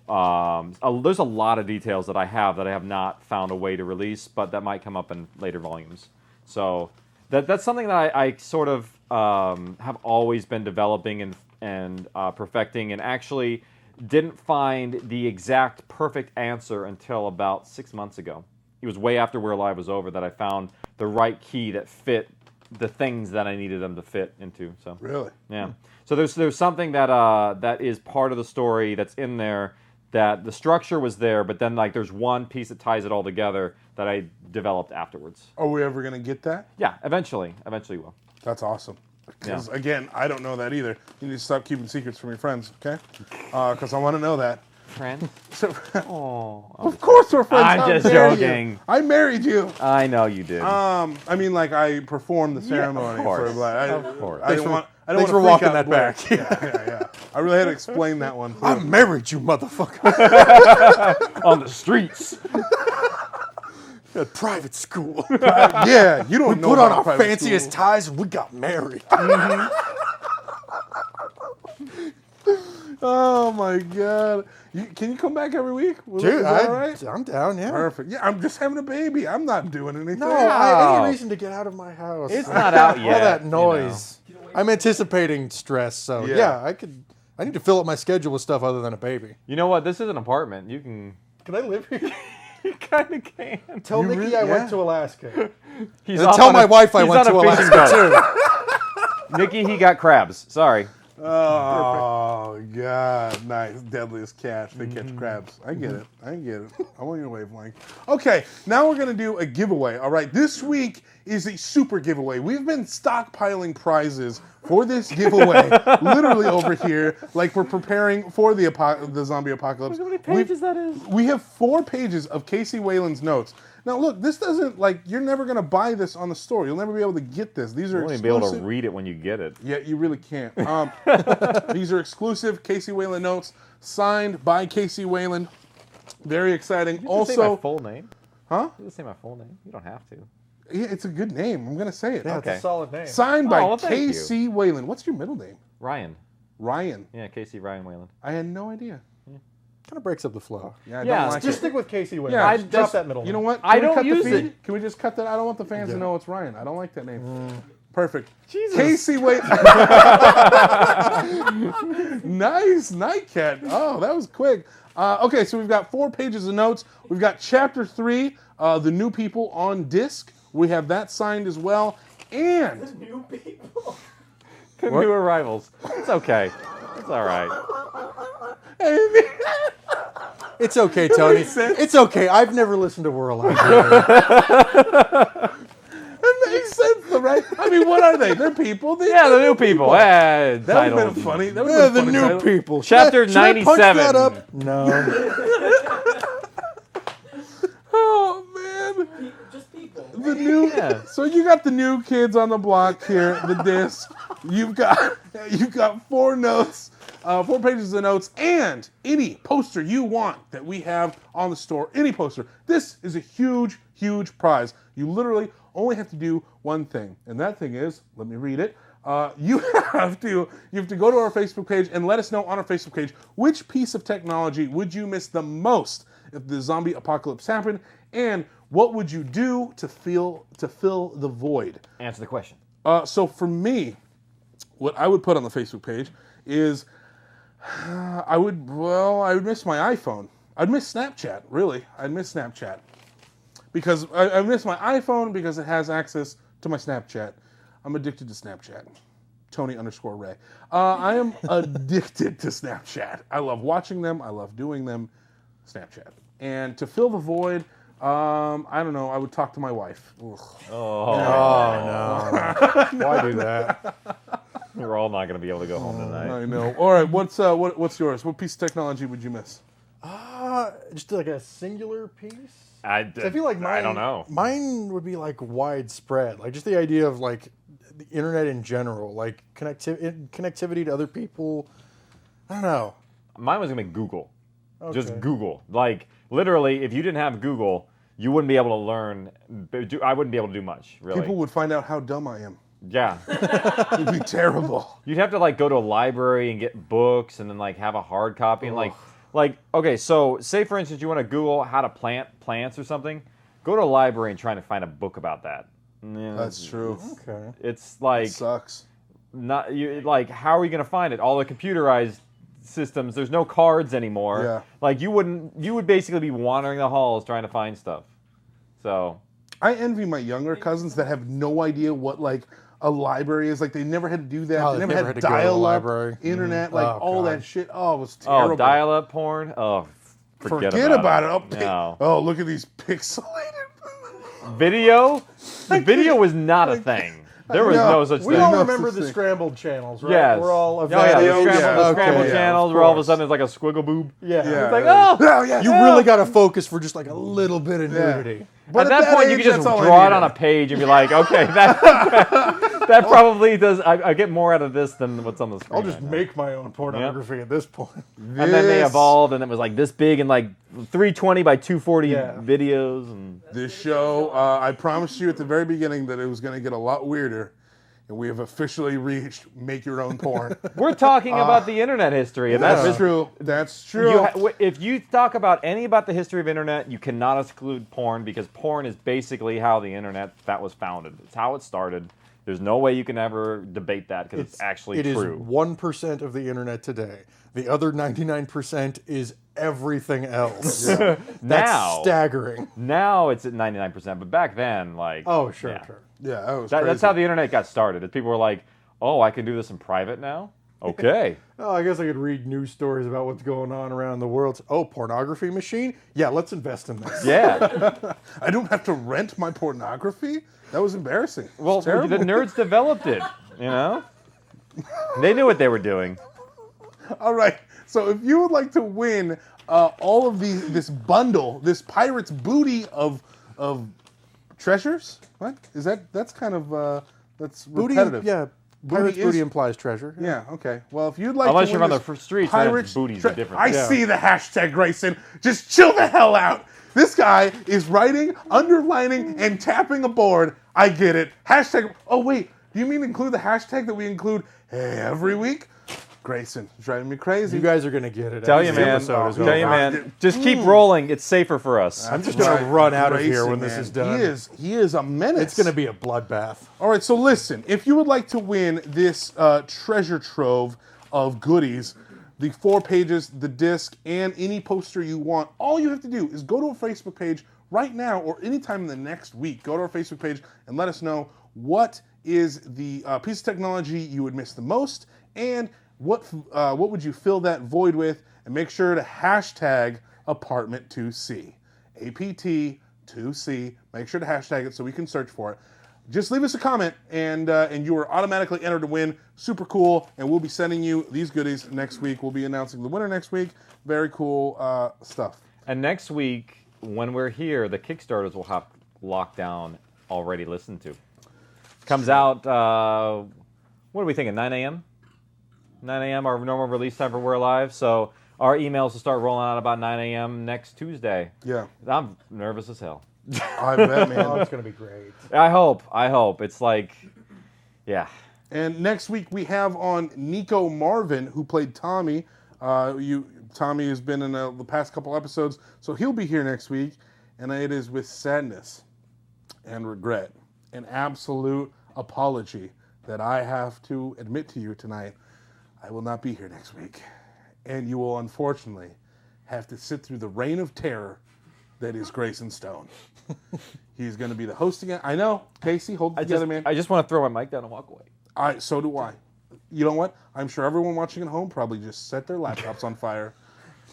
there's a lot of details that I have not found a way to release, but that might come up in later volumes. So that's something that I sort of have always been developing perfecting, and actually didn't find the exact perfect answer until about 6 months ago. It was way after We're Alive was over that I found the right key that fit the things that I needed them to fit into. So really, yeah. So there's something that that is part of the story that's in there, that the structure was there, but then like there's one piece that ties it all together that I developed afterwards. Are we ever gonna get that? Yeah, eventually we'll. That's awesome. Because again, I don't know that either. You need to stop keeping secrets from your friends, okay? Because I want to know that. Friend? So, oh, of course we're friends. I'm just joking. You? I married you. I know you did. I mean, like I performed the ceremony. Of course. Of course. Thanks for for walking that back. Yeah. I really had to explain that one. I married you, motherfucker. On the streets. At private school. Yeah, you don't know. We put on about our fanciest school. ties and we got married. Oh my god! Can you come back every week? Dude, all right? I'm down. Yeah. Perfect. Yeah, I'm just having a baby. I'm not doing anything. No, I need a reason to get out of my house. It's not out yet. All that noise. You know. I'm anticipating stress, so yeah, I need to fill up my schedule with stuff other than a baby. You know what? This is an apartment. You can. Can I live here? You kind of can. Tell Nikki I went to Alaska. Tell my wife I went to Alaska too. Nikki, he got crabs. Sorry. Oh god, nice. Deadliest catch. They catch crabs. I get it. I'm on your wavelength. Okay, now we're gonna do a giveaway. All right, this week is a super giveaway. We've been stockpiling prizes for this giveaway, literally over here, like we're preparing for the zombie apocalypse. Look how many pages that is. We have 4 pages of Casey Whalen's notes. Now look, this doesn't, like, you're never going to buy this on the store. You'll never be able to get this. These are exclusive. You won't even be able to read it when you get it. Yeah, you really can't. These are exclusive Casey Whalen notes, signed by Casey Whalen. Very exciting. Did you also, say my full name? Huh? You just say my full name. You don't have to. Yeah, it's a good name. I'm going to say it. Yeah, it's a solid name. Signed by Casey Whalen. What's your middle name? Ryan. Ryan. Yeah, Casey Ryan Whalen. I had no idea. Kind of breaks up the flow. Yeah, I don't like just it. stick with Casey Whalen. Yeah, drop that middle name. You know what? I don't use it. Can we just cut that? I don't want the fans to know it's Ryan. I don't like that name. Perfect. Jesus. Casey Whalen. Nice night cat. Oh, that was quick. Okay, so we've got 4 pages of notes. We've got chapter 3, the new people on disc. We have that signed as well. And The new people. The new arrivals. It's okay. It's all right. It's okay, Tony. It's okay. I've never listened to We're Alive. It makes sense, though, right? I mean, what are they? They're people. Yeah, the new people. That would have been funny. That would have been the funny new title. people. Chapter Should I 97. punch that up? No. Oh man. Just people. The new. Yeah. So you got the new kids on the block here. The disc. You've got 4 notes. 4 pages of notes, and any poster you want that we have on the store, any poster. This is a huge, huge prize. You literally only have to do one thing, and that thing is, let me read it. You have to go to our Facebook page and let us know on our Facebook page which piece of technology would you miss the most if the zombie apocalypse happened, and what would you do to fill the void? Answer the question. So for me, what I would put on the Facebook page is I would miss my iPhone. I'd miss Snapchat, really. I'd miss Snapchat. Because I miss my iPhone because it has access to my Snapchat. I'm addicted to Snapchat. Tony_Rey. I am addicted to Snapchat. I love watching them. I love doing them. Snapchat. And to fill the void, I don't know, I would talk to my wife. Ugh. Oh, no. Why do that? We're all not going to be able to go home tonight. I know. All right, what's yours? What piece of technology would you miss? Just like a singular piece? I feel like mine, I don't know. Mine would be like widespread. Like just the idea of like the internet in general, like connectivity to other people. I don't know. Mine was going to be Google. Okay. Just Google. Like, literally, if you didn't have Google, you wouldn't be able to learn. I wouldn't be able to do much, really. People would find out how dumb I am. Yeah. It'd be terrible. You'd have to, like, go to a library and get books and then, like, have a hard copy. And, like, okay, so say, for instance, you want to Google how to plant plants or something. Go to a library and try to find a book about that. Yeah, That's true. Okay. It's like... It sucks. how are you going to find it? All the computerized systems. There's no cards anymore. Yeah. Like you would basically be wandering the halls trying to find stuff. So I envy my younger cousins that have no idea what like a library is. Like they never had to do that. They never had to go to the dial-up library. internet, like all that shit. Oh, it was terrible. Oh, dial-up porn. Oh, forget about it. Oh, look at these pixelated video. The video was not a thing. There was no such thing. We all remember the scrambled channels, right? Yes. We're all the scrambled channels where all of a sudden it's like a squiggle boob. Yeah. It's like, oh, you really got to focus for just like a little bit of nudity. But at that point, you can just draw it on a page and be like, okay, that probably does. I get more out of this than what's on the screen. I'll just make my own pornography at this point. And then they evolved, and it was like this big and like 320 by 240 videos. And this show, I promised you at the very beginning that it was going to get a lot weirder. And we have officially reached make your own porn. We're talking about the internet history. And that's true. That's true. If you talk about the history of internet, you cannot exclude porn because porn is basically how the internet that was founded. It's how it started. There's no way you can ever debate that because it's actually true. It is 1% of the internet today. The other 99% is everything else. That's staggering. Now it's at 99%, but back then, like... Oh, sure. Yeah, that was that's how the internet got started. People were like, oh, I can do this in private now? Okay. Oh, I guess I could read news stories about what's going on around the world. Oh, pornography machine? Yeah, let's invest in this. Yeah. I don't have to rent my pornography? That was embarrassing. Well, the nerds developed it, you know? They knew what they were doing. All right. So if you would like to win all of this bundle, this pirate's booty of treasures? What is that? That's kind of that's repetitive. Pirate's booty implies treasure. Yeah. Okay. Well, if you'd like, unless to you're win on the streets, pirate's booties are different. I see the hashtag, Grayson. Just chill the hell out. This guy is writing, underlining, and tapping a board. I get it. Hashtag. Oh wait, do you mean include the hashtag that we include every week? Grayson, it's driving me crazy. You guys are going to get it. Tell you, man. Just keep rolling. It's safer for us. I'm just going to run out of here when this is done. He is a menace. It's going to be a bloodbath. All right, so listen. If you would like to win this treasure trove of goodies, the 4 pages, the disc, and any poster you want, all you have to do is go to a Facebook page right now or anytime in the next week. Go to our Facebook page and let us know what is the piece of technology you would miss the most and what would you fill that void with, and make sure to hashtag Apartment2C. APT2C. Make sure to hashtag it so we can search for it. Just leave us a comment, and you are automatically entered to win. Super cool, and we'll be sending you these goodies next week. We'll be announcing the winner next week. Very cool stuff. And next week, when we're here, the Kickstarters will have Lockdown already listened to. Comes out, what are we thinking, 9 a.m.? 9 a.m., our normal release time for We're Alive. So our emails will start rolling out about 9 a.m. next Tuesday. Yeah. I'm nervous as hell. I bet, man. Oh, it's going to be great. I hope. It's like, yeah. And next week we have on Nico Marvin, who played Tommy. Tommy has been in the past couple episodes, so he'll be here next week. And it is with sadness and regret, an absolute apology that I have to admit to you tonight. I will not be here next week, and you will unfortunately have to sit through the reign of terror that is Grayson Stone. He's going to be the host again. I know. Casey, hold it together, man. I just want to throw my mic down and walk away. So do I. You know what? I'm sure everyone watching at home probably just set their laptops on fire.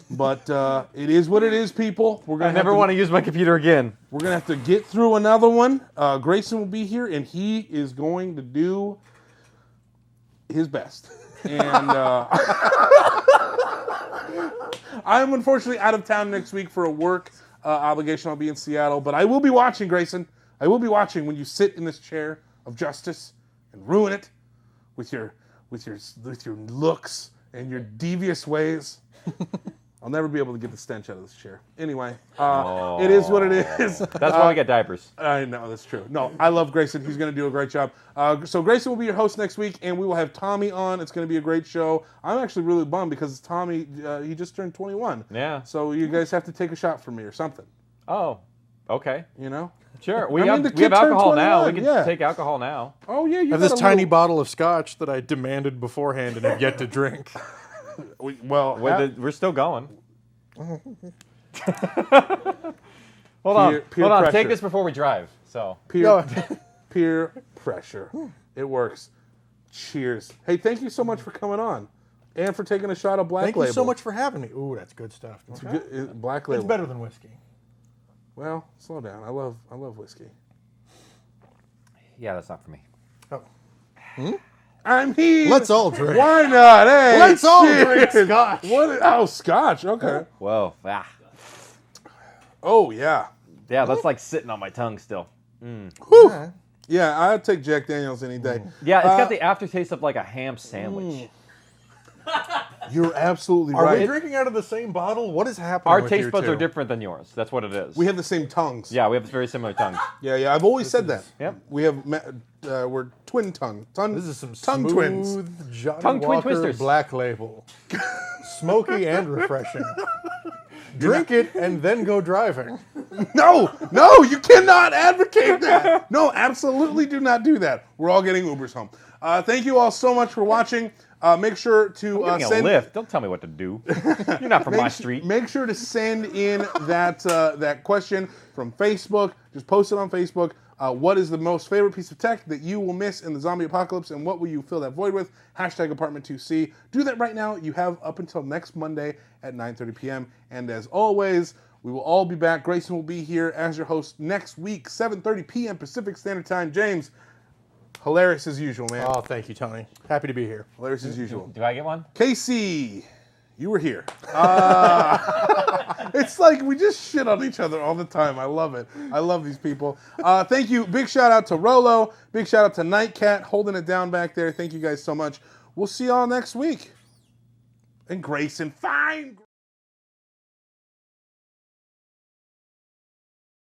But it is what it is, people. I never want to use my computer again. We're going to have to get through another one. Grayson will be here, and he is going to do his best. And I'm unfortunately out of town next week for a work obligation. I'll be in Seattle, but I will be watching, Grayson. I will be watching when you sit in this chair of justice and ruin it with your looks and your devious ways. I'll never be able to get the stench out of this chair. Anyway, it is what it is. That's why we get diapers. I know, that's true. No, I love Grayson. He's going to do a great job. So Grayson will be your host next week, and we will have Tommy on. It's going to be a great show. I'm actually really bummed because Tommy, he just turned 21. Yeah. So you guys have to take a shot for me or something. Oh. Okay. You know? Sure. I We mean, have the we have kid turned alcohol now. We 21, can yeah. take alcohol now. Oh yeah, I you have got this a tiny little- bottle of scotch that I demanded beforehand and have yet to drink. We're still going. Hold Peer on. pressure. Take this before we drive. So peer pressure. It works. Cheers. Hey, thank you so much for coming on, and for taking a shot of Black Thank Label. you so much for having me. Ooh, that's good stuff. It's good, Black Label. It's better than whiskey. Well, slow down. I love whiskey. yeah, that's not for me. I'm here. Let's all drink. Why not? Hey, Let's all cheers. drink scotch. Oh, scotch. Okay. Whoa. Ah. Oh yeah. Yeah, that's like sitting on my tongue still. Whew. Yeah, I'd take Jack Daniels any day. Yeah, it's got the aftertaste of like a ham sandwich. You're absolutely Are right. we drinking out of the same bottle? What is happening? Our with taste you buds two? are different than yours. That's what it is. We have the same tongues. Yeah, we have very similar tongues. Yeah. I've always said that. Yep. We have we're twin tongue. This is some tongue smooth twins. Johnny Tongue twin Walker twisters. Black Label, smoky and refreshing. Drink it and then go driving. No, you cannot advocate that. No, absolutely do not do that. We're all getting Ubers home. Thank you all so much for watching. Make sure to I'm getting send a lift. Don't tell me what to do. You're not from my street. Make sure to send in that question from Facebook. Just post it on Facebook. What is the most favorite piece of tech that you will miss in the zombie apocalypse, and what will you fill that void with? Hashtag Apartment2C. Do that right now. You have up until next Monday at 9:30 p.m. And as always, we will all be back. Grayson will be here as your host next week, 7:30 p.m. Pacific Standard Time. James, hilarious as usual, man. Oh, thank you, Tony. Happy to be here. Hilarious as usual. Do I get one? Casey, you were here. It's like we just shit on each other all the time. I love it. I love these people. Thank you. Big shout out to Rolo. Big shout out to Nightcat holding it down back there. Thank you guys so much. We'll see y'all next week. And Grayson, fine.